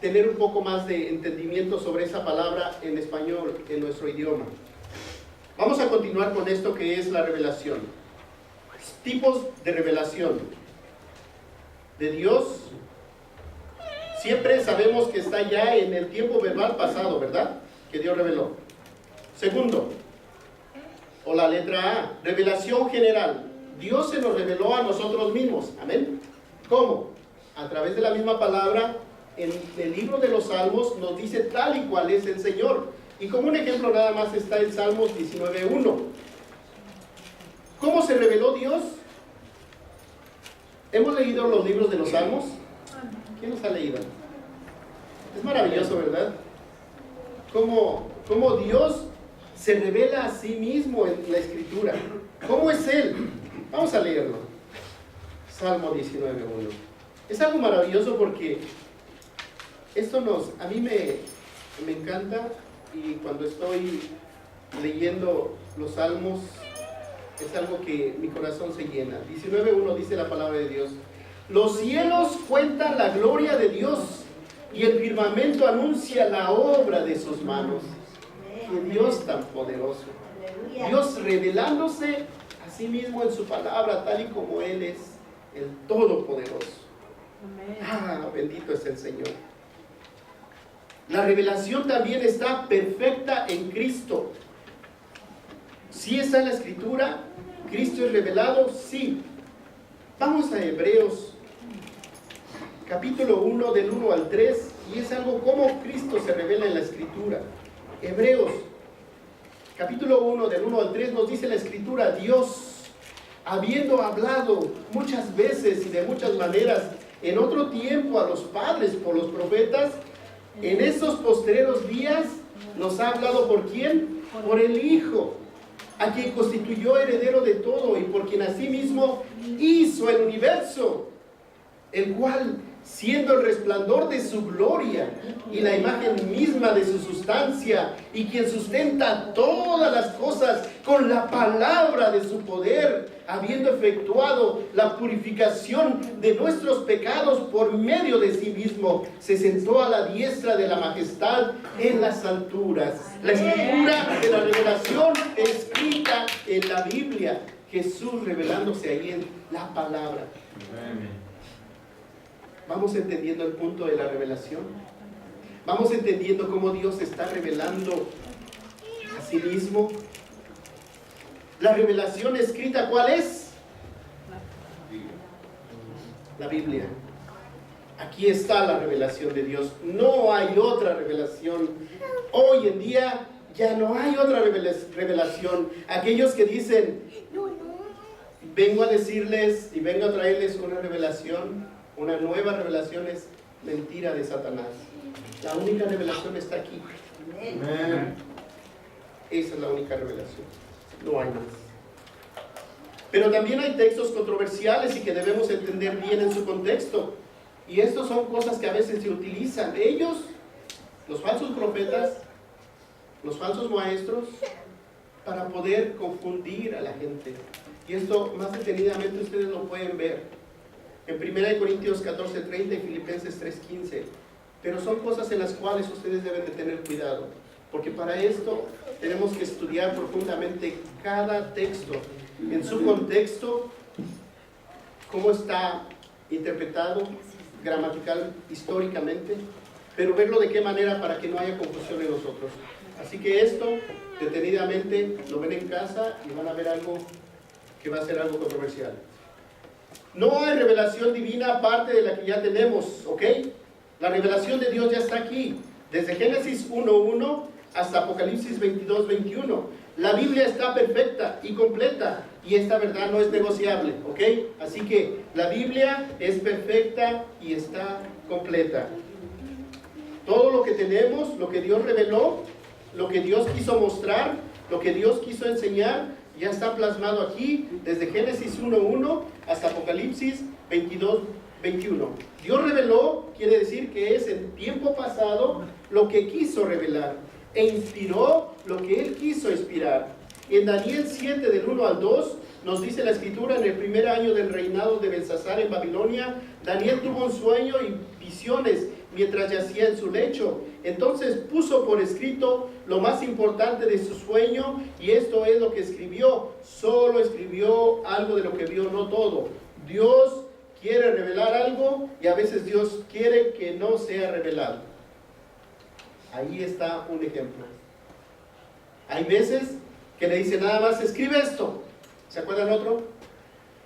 tener un poco más de entendimiento sobre esa palabra en español, en nuestro idioma. Vamos a continuar con esto que es la revelación. Tipos de revelación de Dios. Siempre sabemos que está ya en el tiempo verbal pasado, ¿verdad? Que Dios reveló. Segundo, o la letra A, revelación general. Dios se nos reveló a nosotros mismos. Amén. ¿Cómo? A través de la misma palabra. En el libro de los Salmos nos dice tal y cual es el Señor. Y como un ejemplo nada más está el Salmos 19:1. ¿Cómo se reveló Dios? ¿Hemos leído los libros de los Salmos? ¿Quién los ha leído? Es maravilloso, ¿verdad? Cómo Dios se revela a sí mismo en la Escritura. ¿Cómo es Él? Vamos a leerlo. Salmo 19:1. Es algo maravilloso porque esto a mí me encanta, y cuando estoy leyendo los Salmos es algo que mi corazón se llena. 19:1 dice la palabra de Dios: los cielos cuentan la gloria de Dios y el firmamento anuncia la obra de sus manos. ¡Qué Dios tan poderoso! Dios revelándose a sí mismo en su palabra, tal y como Él es el Todopoderoso. Ah, bendito es el Señor. La revelación también está perfecta en Cristo. ¿Sí está en la Escritura? ¿Cristo es revelado? Sí. Vamos a Hebreos, capítulo 1, del 1 al 3, y es algo como Cristo se revela en la Escritura. Hebreos, capítulo 1, del 1 al 3, nos dice la Escritura: Dios, habiendo hablado muchas veces y de muchas maneras en otro tiempo a los padres por los profetas, en estos postreros días nos ha hablado ¿por quién? Por el Hijo, a quien constituyó heredero de todo y por quien asimismo hizo el universo, el cual, siendo el resplandor de su gloria y la imagen misma de su sustancia, y quien sustenta todas las cosas con la palabra de su poder, habiendo efectuado la purificación de nuestros pecados por medio de sí mismo, se sentó a la diestra de la majestad en las alturas. La escritura de la revelación escrita en la Biblia, Jesús revelándose ahí en la palabra. ¿Vamos entendiendo el punto de la revelación? ¿Vamos entendiendo cómo Dios está revelando a sí mismo? La revelación escrita, ¿cuál es? La Biblia. Aquí está la revelación de Dios. No hay otra revelación. Hoy en día ya no hay otra revelación. Aquellos que dicen: vengo a decirles y vengo a traerles una revelación, una nueva revelación, es mentira de Satanás. La única revelación está aquí. Amén. Esa es la única revelación. No hay más. Pero también hay textos controversiales y que debemos entender bien en su contexto. Y estos son cosas que a veces se utilizan. Ellos, los falsos profetas, los falsos maestros, para poder confundir a la gente. Y esto más detenidamente ustedes lo pueden ver en 1 Corintios 14:30 y Filipenses 3:15. Pero son cosas en las cuales ustedes deben de tener cuidado, porque para esto tenemos que estudiar profundamente cada texto en su contexto, cómo está interpretado gramatical, históricamente, pero verlo de qué manera para que no haya confusión en nosotros. Así que esto, detenidamente, lo ven en casa y van a ver algo que va a ser algo controversial. No hay revelación divina aparte de la que ya tenemos, ¿ok? La revelación de Dios ya está aquí, desde Génesis 1:1 hasta Apocalipsis 22:21. La Biblia está perfecta y completa y esta verdad no es negociable, ¿ok? Así que la Biblia es perfecta y está completa. Todo lo que tenemos, lo que Dios reveló, lo que Dios quiso mostrar, lo que Dios quiso enseñar, ya está plasmado aquí desde Génesis 1:1 hasta Apocalipsis 22:21. Dios reveló, quiere decir que es en tiempo pasado lo que quiso revelar e inspiró lo que Él quiso inspirar. En Daniel 7 del 1 al 2 nos dice la escritura: en el primer año del reinado de Belsasar en Babilonia, Daniel tuvo un sueño y visiones mientras yacía en su lecho. Entonces puso por escrito lo más importante de su sueño, y esto es lo que escribió. Solo escribió algo de lo que vio, no todo. Dios quiere revelar algo y a veces Dios quiere que no sea revelado. Ahí está un ejemplo. Hay veces que le dice nada más: escribe esto. ¿Se acuerdan otro?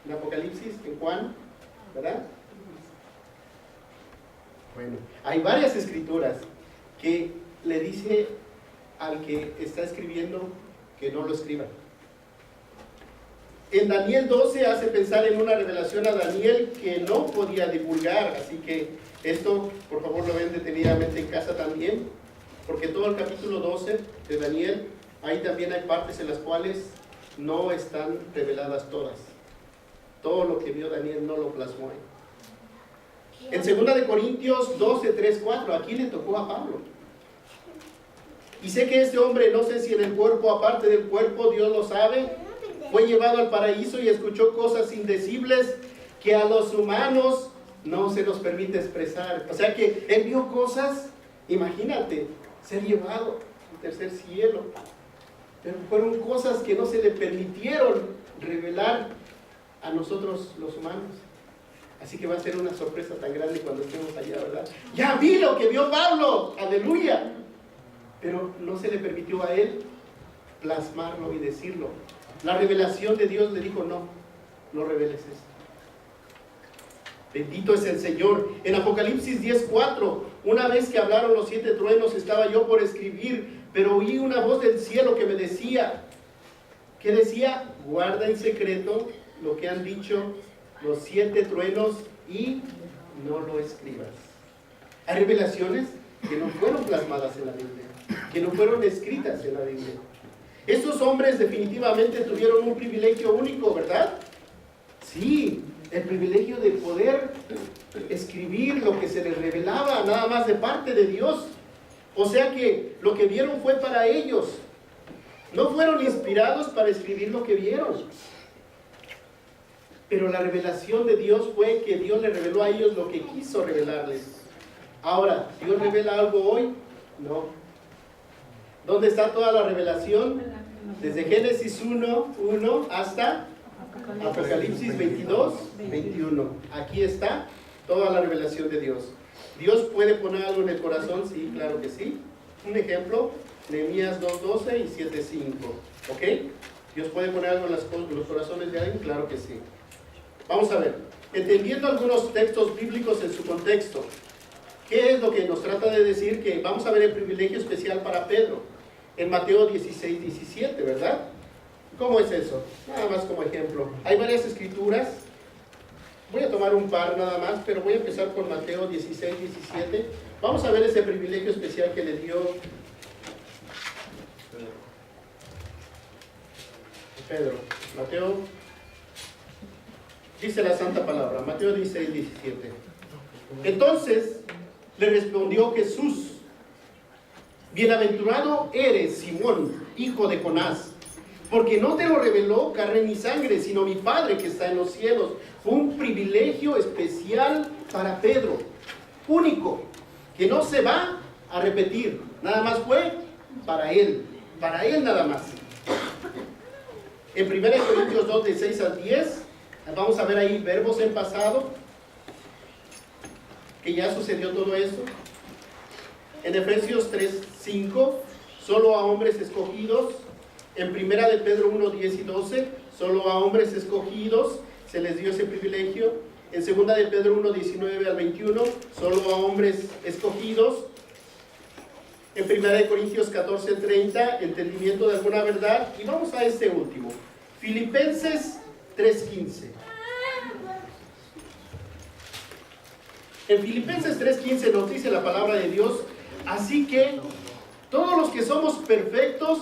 En Apocalipsis, en Juan, ¿verdad? Bueno, hay varias escrituras que le dice al que está escribiendo que no lo escriba. En Daniel 12 hace pensar en una revelación a Daniel que no podía divulgar, así que esto, por favor, lo ven detenidamente en casa también, porque todo el capítulo 12 de Daniel, ahí también hay partes en las cuales no están reveladas todas. Todo lo que vio Daniel no lo plasmó ahí. En 2 Corintios 12, 3, 4, aquí le tocó a Pablo. Y sé que este hombre, no sé si en el cuerpo, aparte del cuerpo, Dios lo sabe, fue llevado al paraíso y escuchó cosas indecibles que a los humanos no se nos permite expresar. O sea que él vio cosas, imagínate, ser llevado al tercer cielo. Pero fueron cosas que no se le permitieron revelar a nosotros los humanos. Así que va a ser una sorpresa tan grande cuando estemos allá, ¿verdad? Ya vi lo que vio Pablo, aleluya. Pero no se le permitió a él plasmarlo y decirlo. La revelación de Dios le dijo: no reveles eso. Bendito es el Señor. En Apocalipsis 10:4, una vez que hablaron los 7 truenos, estaba yo por escribir, pero oí una voz del cielo que me decía, ¿qué decía? Guarda en secreto lo que han dicho los 7 truenos y no lo escribas. Hay revelaciones que no fueron plasmadas en la Biblia, que no fueron escritas en la Biblia. Estos hombres definitivamente tuvieron un privilegio único, ¿verdad? Sí, el privilegio de poder escribir lo que se les revelaba nada más de parte de Dios. O sea que lo que vieron fue para ellos. No fueron inspirados para escribir lo que vieron. Pero la revelación de Dios fue que Dios les reveló a ellos lo que quiso revelarles. Ahora, ¿Dios revela algo hoy? No. ¿Dónde está toda la revelación? Desde Génesis 1:1 hasta Apocalipsis 22:21. Aquí está toda la revelación de Dios. ¿Dios puede poner algo en el corazón? Sí, claro que sí. Un ejemplo, Nehemías 2:12 y 7:5. ¿Ok? ¿Dios puede poner algo en los corazones de alguien? Claro que sí. Vamos a ver, entendiendo algunos textos bíblicos en su contexto, ¿qué es lo que nos trata de decir? Que vamos a ver el privilegio especial para Pedro en Mateo 16:17, ¿verdad? ¿Cómo es eso? Nada más como ejemplo. Hay varias escrituras, voy a tomar un par nada más, pero voy a empezar con Mateo 16:17. Vamos a ver ese privilegio especial que le dio Pedro. Mateo, dice la santa palabra, Mateo 16:17. Entonces le respondió Jesús: bienaventurado eres, Simón, hijo de Jonás, porque no te lo reveló carne ni sangre, sino mi Padre que está en los cielos. Fue un privilegio especial para Pedro, único, que no se va a repetir. Nada más fue para él nada más. En 1 Corintios 2, de 6 al 10, vamos a ver ahí verbos en pasado, que ya sucedió todo eso. En Efesios 3:5, solo a hombres escogidos. En 1 de Pedro 1, 10 y 12, solo a hombres escogidos se les dio ese privilegio. En 2 de Pedro 1, 19 al 21, solo a hombres escogidos. en 1 Corintios 14:30, entendimiento de alguna verdad. Y vamos a este último, Filipenses 3:15. En Filipenses 3:15 nos dice la palabra de Dios: así que todos los que somos perfectos,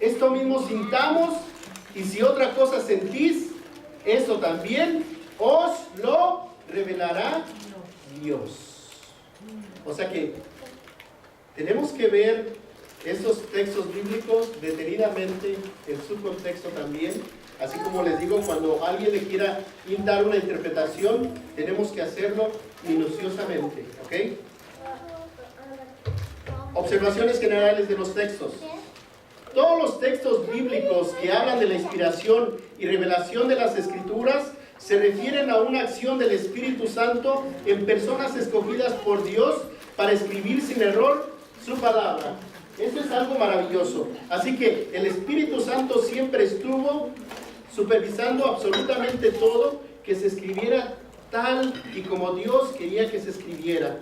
esto mismo sintamos, y si otra cosa sentís, eso también os lo revelará Dios. O sea que tenemos que ver estos textos bíblicos detenidamente en su contexto también. Así como les digo, cuando alguien le quiera dar una interpretación, tenemos que hacerlo minuciosamente, ¿ok? Observaciones generales de los textos. Todos los textos bíblicos que hablan de la inspiración y revelación de las Escrituras se refieren a una acción del Espíritu Santo en personas escogidas por Dios para escribir sin error su palabra. Esto es algo maravilloso. Así que el Espíritu Santo siempre estuvo supervisando absolutamente todo, que se escribiera tal y como Dios quería que se escribiera,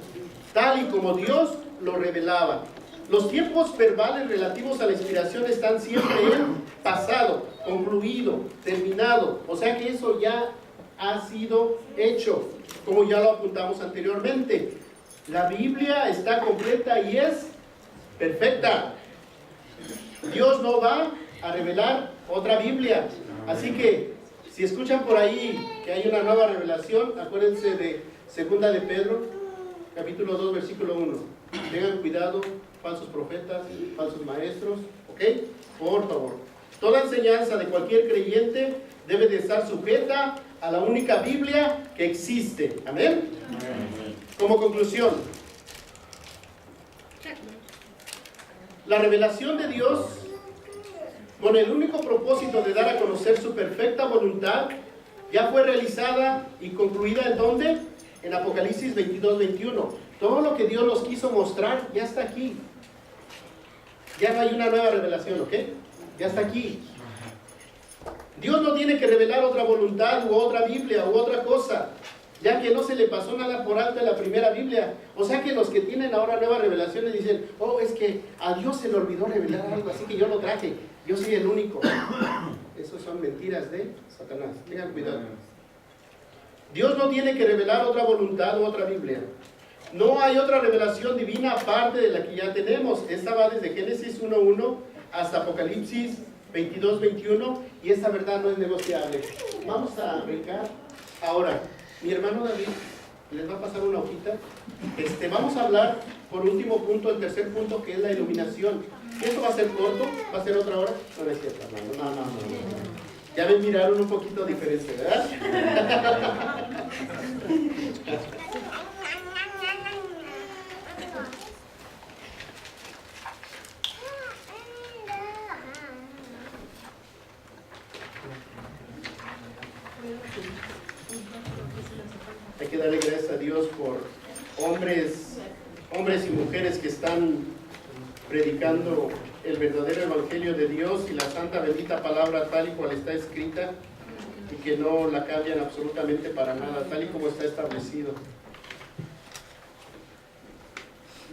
tal y como Dios lo revelaba. Los tiempos verbales relativos a la inspiración están siempre en pasado, concluido, terminado. O sea que eso ya ha sido hecho, como ya lo apuntamos anteriormente. La Biblia está completa y es perfecta. Dios no va a revelar otra Biblia. Así que, si escuchan por ahí que hay una nueva revelación, acuérdense de 2 de Pedro, capítulo 2, versículo 1. Tengan cuidado, falsos profetas, falsos maestros, ¿ok? Por favor. Toda enseñanza de cualquier creyente debe de estar sujeta a la única Biblia que existe. ¿Amén? Como conclusión, la revelación de Dios, con el único propósito de dar a conocer su perfecta voluntad, ya fue realizada y concluida ¿en dónde? En Apocalipsis 22:21. Todo lo que Dios nos quiso mostrar ya está aquí. Ya no hay una nueva revelación, ¿ok? Ya está aquí. Dios no tiene que revelar otra voluntad u otra Biblia u otra cosa, ya que no se le pasó nada por alto en la primera Biblia. O sea que los que tienen ahora nuevas revelaciones dicen: oh, es que a Dios se le olvidó revelar algo, así que yo lo traje, yo soy el único. Esas son mentiras de Satanás. Tengan cuidado. Dios no tiene que revelar otra voluntad u otra Biblia. No hay otra revelación divina aparte de la que ya tenemos. Esta va desde Génesis 1:1 hasta Apocalipsis 22:21, y esta verdad no es negociable. Vamos a brincar. Ahora, mi hermano David les va a pasar una hojita. Vamos a hablar por último punto, el tercer punto, que es la iluminación. ¿Esto va a ser corto? ¿Va a ser otra hora? No, no es cierto, no. Ya me miraron un poquito diferente, ¿verdad? Hay que darle gracias a Dios por hombres y mujeres que están predicando el verdadero evangelio de Dios y la santa bendita palabra tal y cual está escrita, y que no la cambian absolutamente para nada, tal y como está establecido.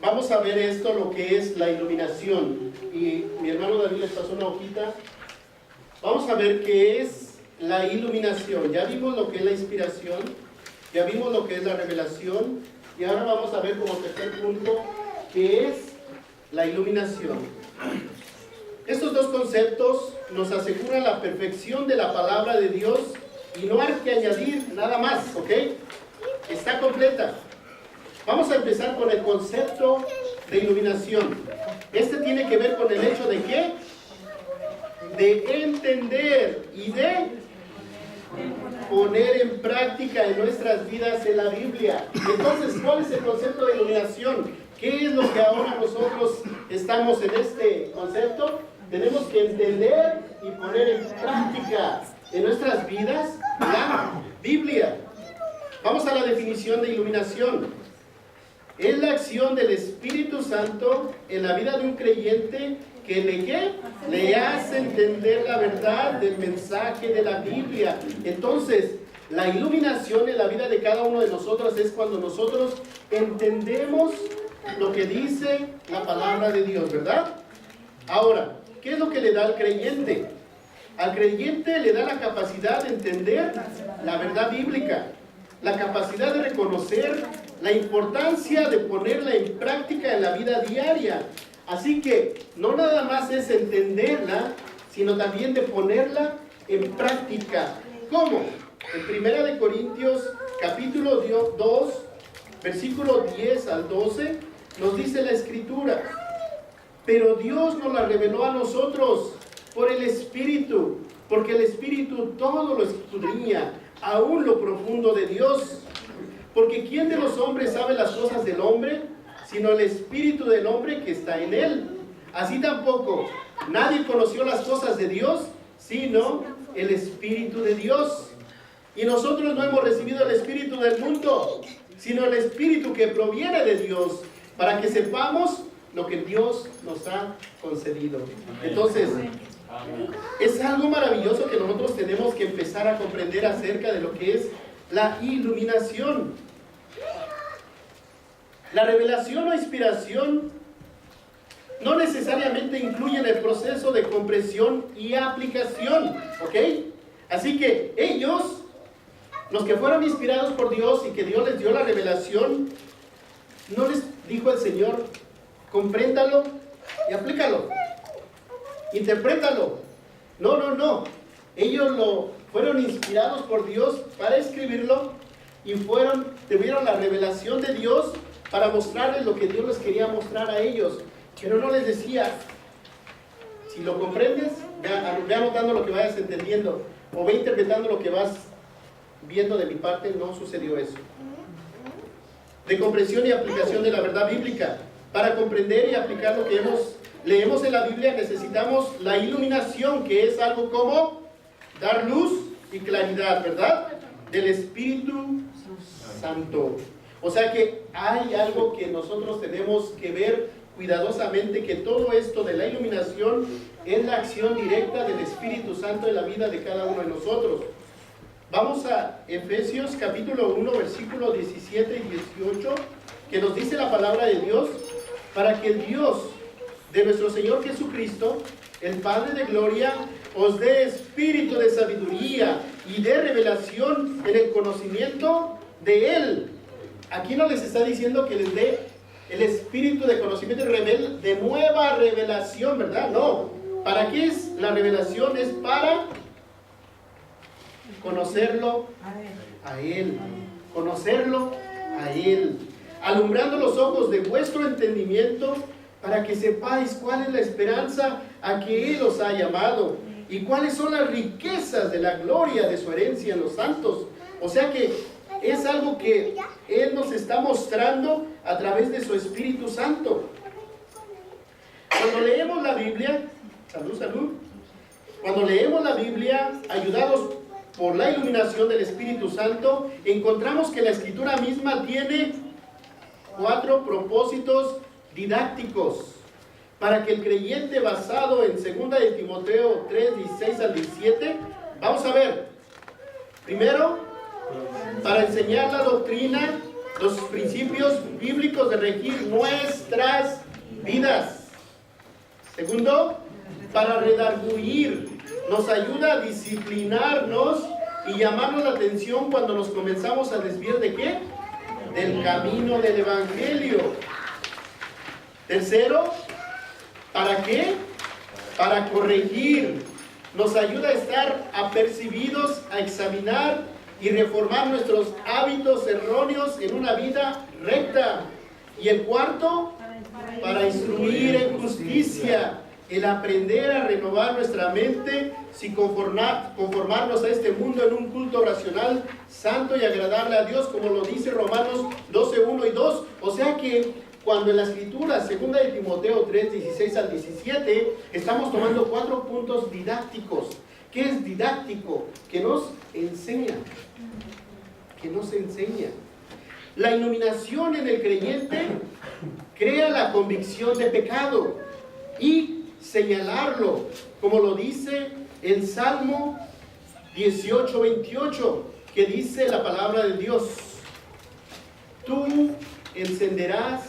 Vamos a ver esto, lo que es la iluminación, y mi hermano David les pasó una hojita. Vamos a ver qué es la iluminación. Ya vimos lo que es la inspiración, ya vimos lo que es la revelación, y ahora vamos a ver como tercer punto qué es la iluminación. Estos dos conceptos nos aseguran la perfección de la palabra de Dios, y no hay que añadir nada más, ¿ok? Está completa. Vamos a empezar con el concepto de iluminación. Este tiene que ver con el hecho de ¿qué? De entender y de poner en práctica en nuestras vidas en la Biblia. Entonces, ¿cuál es el concepto de iluminación? ¿Qué es lo que ahora nosotros estamos en este concepto? Tenemos que entender y poner en práctica en nuestras vidas la Biblia. Vamos a la definición de iluminación. Es la acción del Espíritu Santo en la vida de un creyente que le hace entender la verdad del mensaje de la Biblia. Entonces, la iluminación en la vida de cada uno de nosotros es cuando nosotros entendemos lo que dice la palabra de Dios, ¿verdad? Ahora, ¿qué es lo que le da al creyente? Al creyente le da la capacidad de entender la verdad bíblica, la capacidad de reconocer la importancia de ponerla en práctica en la vida diaria. Así que no nada más es entenderla, sino también de ponerla en práctica. ¿Cómo? En 1 Corintios capítulo 2, versículo 10 al 12, nos dice la Escritura: pero Dios nos la reveló a nosotros por el Espíritu, porque el Espíritu todo lo escudriña, aún lo profundo de Dios. Porque ¿quién de los hombres sabe las cosas del hombre, sino el Espíritu del hombre que está en él? Así tampoco nadie conoció las cosas de Dios, sino el Espíritu de Dios. Y nosotros no hemos recibido el Espíritu del mundo, sino el Espíritu que proviene de Dios, para que sepamos lo que Dios nos ha concedido. Entonces, es algo maravilloso que nosotros tenemos que empezar a comprender acerca de lo que es la iluminación. La revelación o inspiración no necesariamente incluyen el proceso de comprensión y aplicación, ¿ok? Así que ellos, los que fueron inspirados por Dios y que Dios les dio la revelación, no les dijo el Señor: compréndalo y aplícalo, interprétalo. No. Ellos fueron inspirados por Dios para escribirlo y tuvieron la revelación de Dios para mostrarles lo que Dios les quería mostrar a ellos. Pero no les decía: si lo comprendes, ve anotando lo que vayas entendiendo, o ve interpretando lo que vas viendo de mi parte. No sucedió eso. De comprensión y aplicación de la verdad bíblica. Para comprender y aplicar lo que leemos en la Biblia, necesitamos la iluminación, que es algo como dar luz y claridad, ¿verdad? Del Espíritu Santo. O sea que hay algo que nosotros tenemos que ver cuidadosamente, que todo esto de la iluminación es la acción directa del Espíritu Santo en la vida de cada uno de nosotros. Vamos a Efesios capítulo 1, versículos 17 y 18, que nos dice la palabra de Dios: para que el Dios de nuestro Señor Jesucristo, el Padre de gloria, os dé espíritu de sabiduría y de revelación en el conocimiento de Él. Aquí no les está diciendo que les dé el espíritu de conocimiento de nueva revelación, ¿verdad? No. ¿Para qué es la revelación? Es para conocerlo a Él. Conocerlo a Él. Alumbrando los ojos de vuestro entendimiento, para que sepáis cuál es la esperanza a que Él os ha llamado y cuáles son las riquezas de la gloria de su herencia en los santos. O sea que es algo que Él nos está mostrando a través de su Espíritu Santo. Cuando leemos la Biblia, salud, cuando leemos la Biblia, ayudados por la iluminación del Espíritu Santo, encontramos que la Escritura misma tiene 4 propósitos didácticos para que el creyente, basado en 2 de Timoteo 3, 16 al 17, vamos a ver, primero, para enseñar la doctrina, los principios bíblicos de regir nuestras vidas. Segundo, para redarguir, nos ayuda a disciplinarnos y llamarnos la atención cuando nos comenzamos a desviar ¿de qué? Del camino del Evangelio. Tercero, ¿para qué? Para corregir. Nos ayuda a estar apercibidos, a examinar y reformar nuestros hábitos erróneos en una vida recta. Y el cuarto, para instruir en justicia, el aprender a renovar nuestra mente sin conformarnos a este mundo en un culto racional, santo y agradable a Dios, como lo dice Romanos 12, 1 y 2. O sea que cuando en la Escritura, 2 de Timoteo 3, 16 al 17, estamos tomando 4 puntos didácticos. ¿Qué es didáctico? Que nos enseña. Que nos enseña. La iluminación en el creyente crea la convicción de pecado y señalarlo, como lo dice el Salmo 18, 28, que dice la palabra de Dios: tú encenderás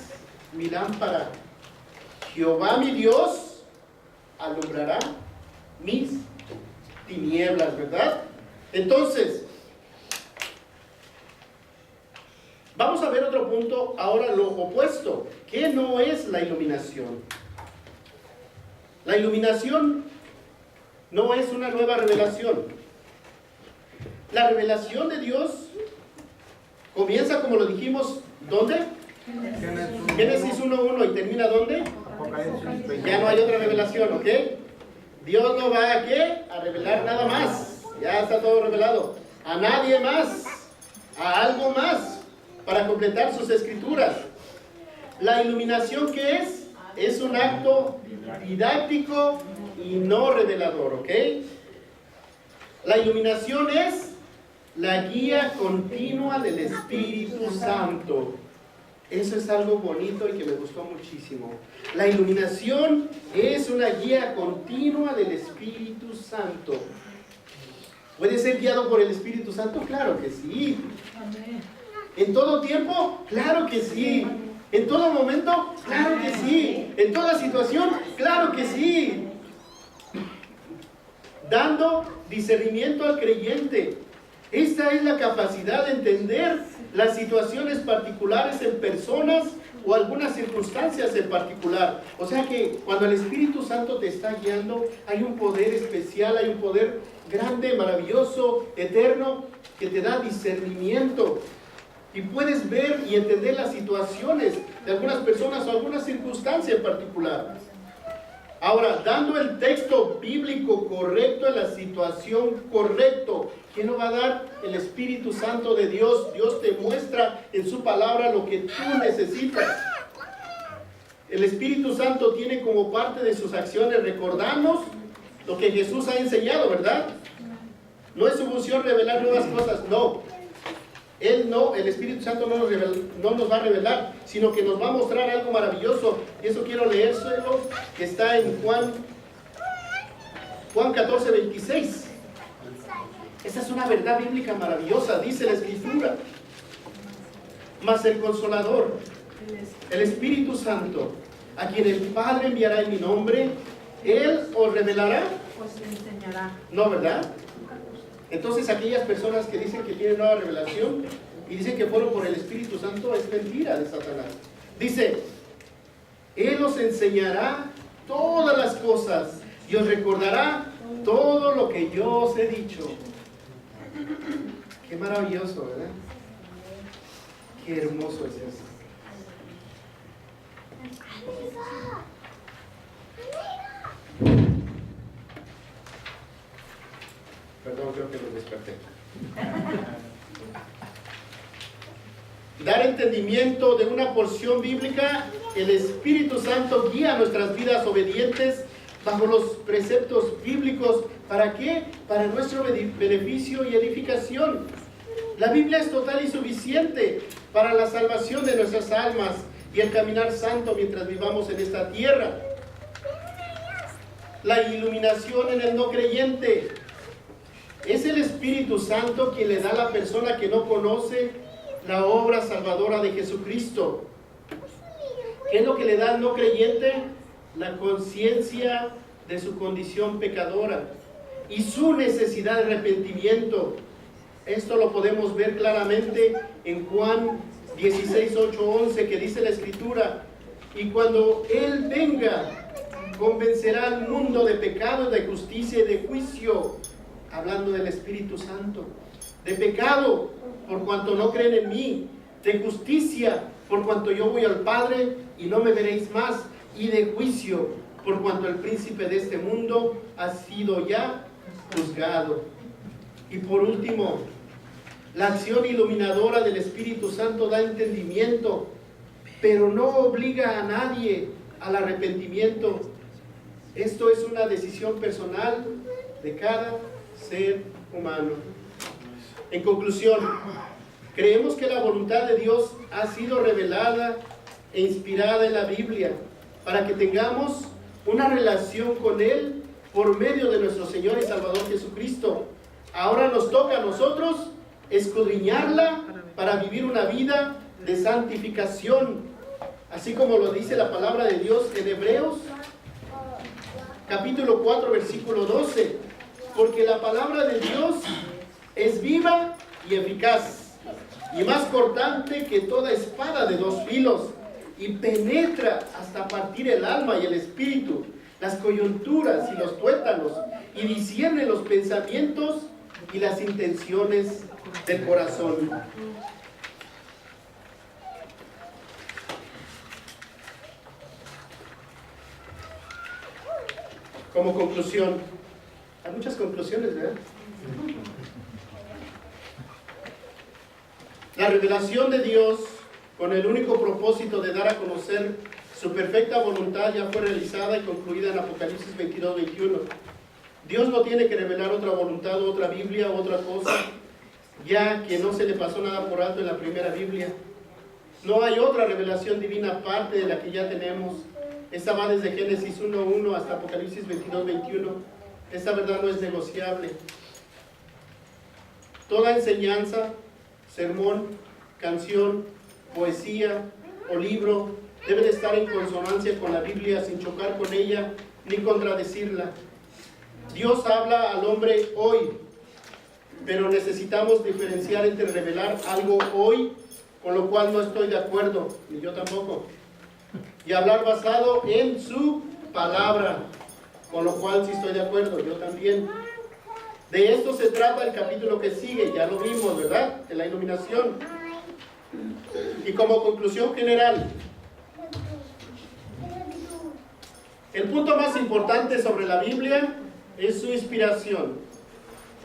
mi lámpara. Jehová mi Dios alumbrará mis tinieblas, ¿verdad? Entonces, vamos a ver otro punto, ahora lo opuesto. ¿Qué no es la iluminación? La iluminación no es una nueva revelación. La revelación de Dios comienza, como lo dijimos, ¿dónde? Génesis 1:1 y termina ¿dónde? Ya no hay otra revelación, ¿ok? Dios no va a ¿qué? A revelar nada más. Ya está todo revelado. A nadie más. A algo más. Para completar sus escrituras. La iluminación, ¿qué es? Es un acto didáctico y no revelador, ¿ok? La iluminación es la guía continua del Espíritu Santo. Eso es algo bonito y que me gustó muchísimo. La iluminación es una guía continua del Espíritu Santo. ¿Puede ser guiado por el Espíritu Santo? Claro que sí. ¿En todo tiempo? Claro que sí. ¿En todo momento? Claro que sí. ¿En toda situación? Claro que sí. Dando discernimiento al creyente. Esta es la capacidad de entender las situaciones particulares en personas o algunas circunstancias en particular. O sea que cuando el Espíritu Santo te está guiando, hay un poder especial, hay un poder grande, maravilloso, eterno, que te da discernimiento. Y puedes ver y entender las situaciones de algunas personas o alguna circunstancia en particular. Ahora, dando el texto bíblico correcto en la situación correcta, ¿qué nos va a dar? El Espíritu Santo de Dios. Dios te muestra en su palabra lo que tú necesitas. El Espíritu Santo tiene como parte de sus acciones recordarnos lo que Jesús ha enseñado, ¿verdad? No es su función revelar nuevas cosas, no. El Espíritu Santo no nos va a revelar, sino que nos va a mostrar algo maravilloso. Y eso quiero leérselo, que está en Juan 14:26. Esa es una verdad bíblica maravillosa, dice la Escritura. Mas el Consolador, el Espíritu Santo, a quien el Padre enviará en mi nombre, Él os revelará. Os enseñará. No, ¿verdad? Entonces aquellas personas que dicen que tienen nueva revelación y dicen que fueron por el Espíritu Santo, es mentira de Satanás. Dice, Él os enseñará todas las cosas y os recordará todo lo que yo os he dicho. Qué maravilloso, ¿verdad? Qué hermoso es eso. Perdón, creo que los desperté. Dar entendimiento de una porción bíblica, el Espíritu Santo guía nuestras vidas obedientes bajo los preceptos bíblicos. ¿Para qué? Para nuestro beneficio y edificación. La Biblia es total y suficiente para la salvación de nuestras almas y el caminar santo mientras vivamos en esta tierra. La iluminación en el no creyente. Es el Espíritu Santo quien le da a la persona que no conoce la obra salvadora de Jesucristo. ¿Qué es lo que le da al no creyente? La conciencia de su condición pecadora y su necesidad de arrepentimiento. Esto lo podemos ver claramente en Juan 16, 8, 11, que dice la Escritura: y cuando Él venga, convencerá al mundo de pecado, de justicia y de juicio. Hablando del Espíritu Santo. De pecado, por cuanto no creen en mí. De justicia, por cuanto yo voy al Padre y no me veréis más. Y de juicio, por cuanto el príncipe de este mundo ha sido ya juzgado. Y por último, la acción iluminadora del Espíritu Santo da entendimiento, pero no obliga a nadie al arrepentimiento. Esto es una decisión personal de cada ser humano. En conclusión, creemos que la voluntad de Dios ha sido revelada e inspirada en la Biblia para que tengamos una relación con Él por medio de nuestro Señor y Salvador Jesucristo. Ahora nos toca a nosotros escudriñarla para vivir una vida de santificación. así como lo dice la palabra de Dios en Hebreos, capítulo 4, versículo 12, porque la palabra de Dios es viva y eficaz, y más cortante que toda espada de dos filos, y penetra hasta partir el alma y el espíritu, las coyunturas y los tuétanos, y discierne los pensamientos y las intenciones del corazón. Como conclusión, hay muchas conclusiones, ¿verdad? La revelación de Dios, con el único propósito de dar a conocer su perfecta voluntad, ya fue realizada y concluida en Apocalipsis 22-21. Dios no tiene que revelar otra voluntad, o otra Biblia, o otra cosa, ya que no se le pasó nada por alto en la primera Biblia. No hay otra revelación divina aparte de la que ya tenemos. Esta va desde Génesis 1:1 hasta Apocalipsis 22:21. Esta verdad no es negociable. Toda enseñanza, sermón, canción, poesía o libro debe de estar en consonancia con la Biblia, sin chocar con ella ni contradecirla. Dios habla al hombre hoy, pero necesitamos diferenciar entre revelar algo hoy, con lo cual no estoy de acuerdo, ni yo tampoco, y hablar basado en su palabra, con lo cual sí estoy de acuerdo, yo también. De esto se trata el capítulo que sigue, ya lo vimos, ¿verdad? De la iluminación. Y como conclusión general, el punto más importante sobre la Biblia es su inspiración.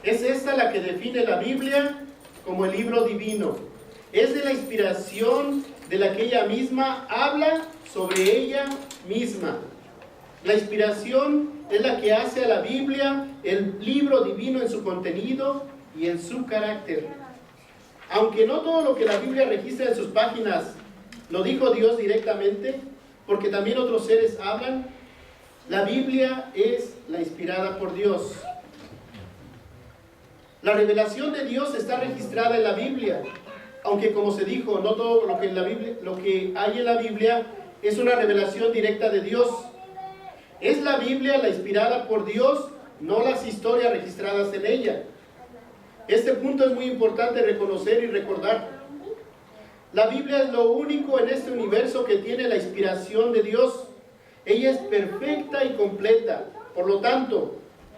Es esta la que define la Biblia como el libro divino. Es de la inspiración de la que ella misma habla sobre ella misma. La inspiración es la que hace a la Biblia el libro divino en su contenido y en su carácter. Aunque no todo lo que la Biblia registra en sus páginas lo dijo Dios directamente, porque también otros seres hablan, la Biblia es la inspirada por Dios. La revelación de Dios está registrada en la Biblia, aunque como se dijo, no todo lo que hay en la Biblia es una revelación directa de Dios. Es la Biblia la inspirada por Dios, no las historias registradas en ella. Este punto es muy importante reconocer y recordar. La Biblia es lo único en este universo que tiene la inspiración de Dios. Ella es perfecta y completa. Por lo tanto,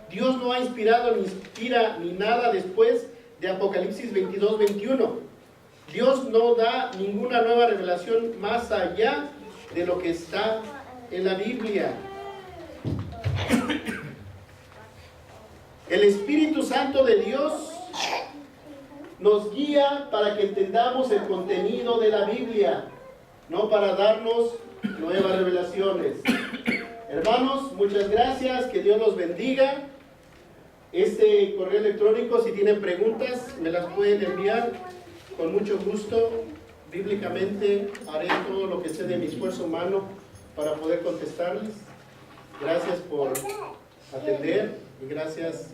Dios no ha inspirado ni inspira ni nada después de Apocalipsis 22-21. Dios no da ninguna nueva revelación más allá de lo que está en la Biblia. El Espíritu Santo de Dios nos guía para que entendamos el contenido de la Biblia, no para darnos nuevas revelaciones. Hermanos, muchas gracias, que Dios los bendiga. Este correo electrónico, si tienen preguntas, me las pueden enviar con mucho gusto. Bíblicamente haré todo lo que esté de mi esfuerzo humano para poder contestarles. Gracias por atender y gracias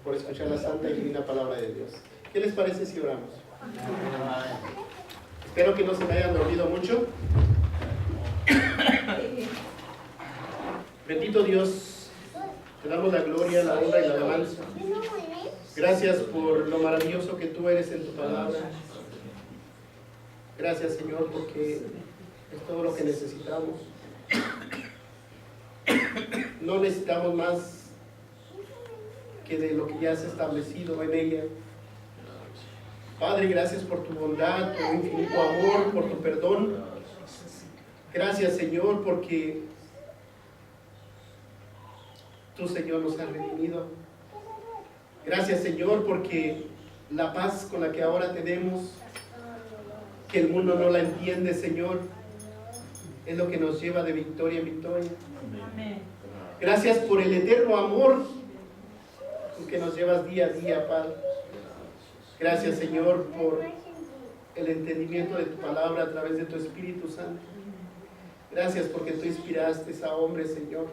por escuchar la santa y divina palabra de Dios. ¿Qué les parece si oramos? Espero que no se me hayan dormido mucho. Bendito Dios, te damos la gloria, la honra y la alabanza. Gracias por lo maravilloso que tú eres en tu palabra. Gracias, Señor, porque es todo lo que necesitamos. No necesitamos más que de lo que ya se ha establecido en ella. Padre, gracias por tu bondad, por tu infinito amor, por tu perdón. Gracias, Señor, porque tú, Señor, nos has redimido. Gracias, Señor, porque la paz con la que ahora tenemos, que el mundo no la entiende, Señor, es lo que nos lleva de victoria en victoria. Amén. Gracias por el eterno amor que nos llevas día a día, Padre. Gracias, Señor, por el entendimiento de tu palabra a través de tu Espíritu Santo. Gracias porque tú inspiraste a hombres, Señor,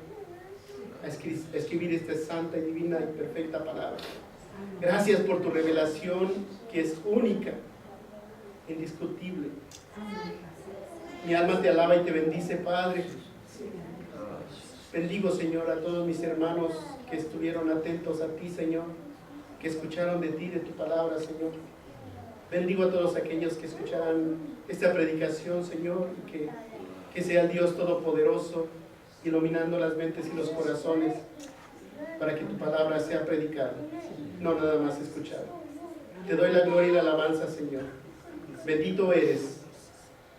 a escribir esta santa y divina y perfecta palabra. Gracias por tu revelación que es única, indiscutible. Mi alma te alaba y te bendice, Padre. Bendigo, Señor, a todos mis hermanos que estuvieron atentos a ti, Señor, que escucharon de ti, de tu palabra, Señor. Bendigo a todos aquellos que escucharán esta predicación, Señor, y que sea el Dios Todopoderoso iluminando las mentes y los corazones para que tu palabra sea predicada, no nada más escuchada. Te doy la gloria y la alabanza, Señor. Bendito eres,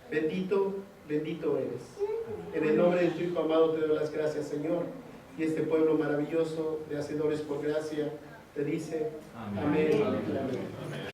bendito, bendito eres. En el nombre de tu Hijo amado te doy las gracias, Señor, y este pueblo maravilloso de hacedores por gracia te dice amén. Amén. Amén.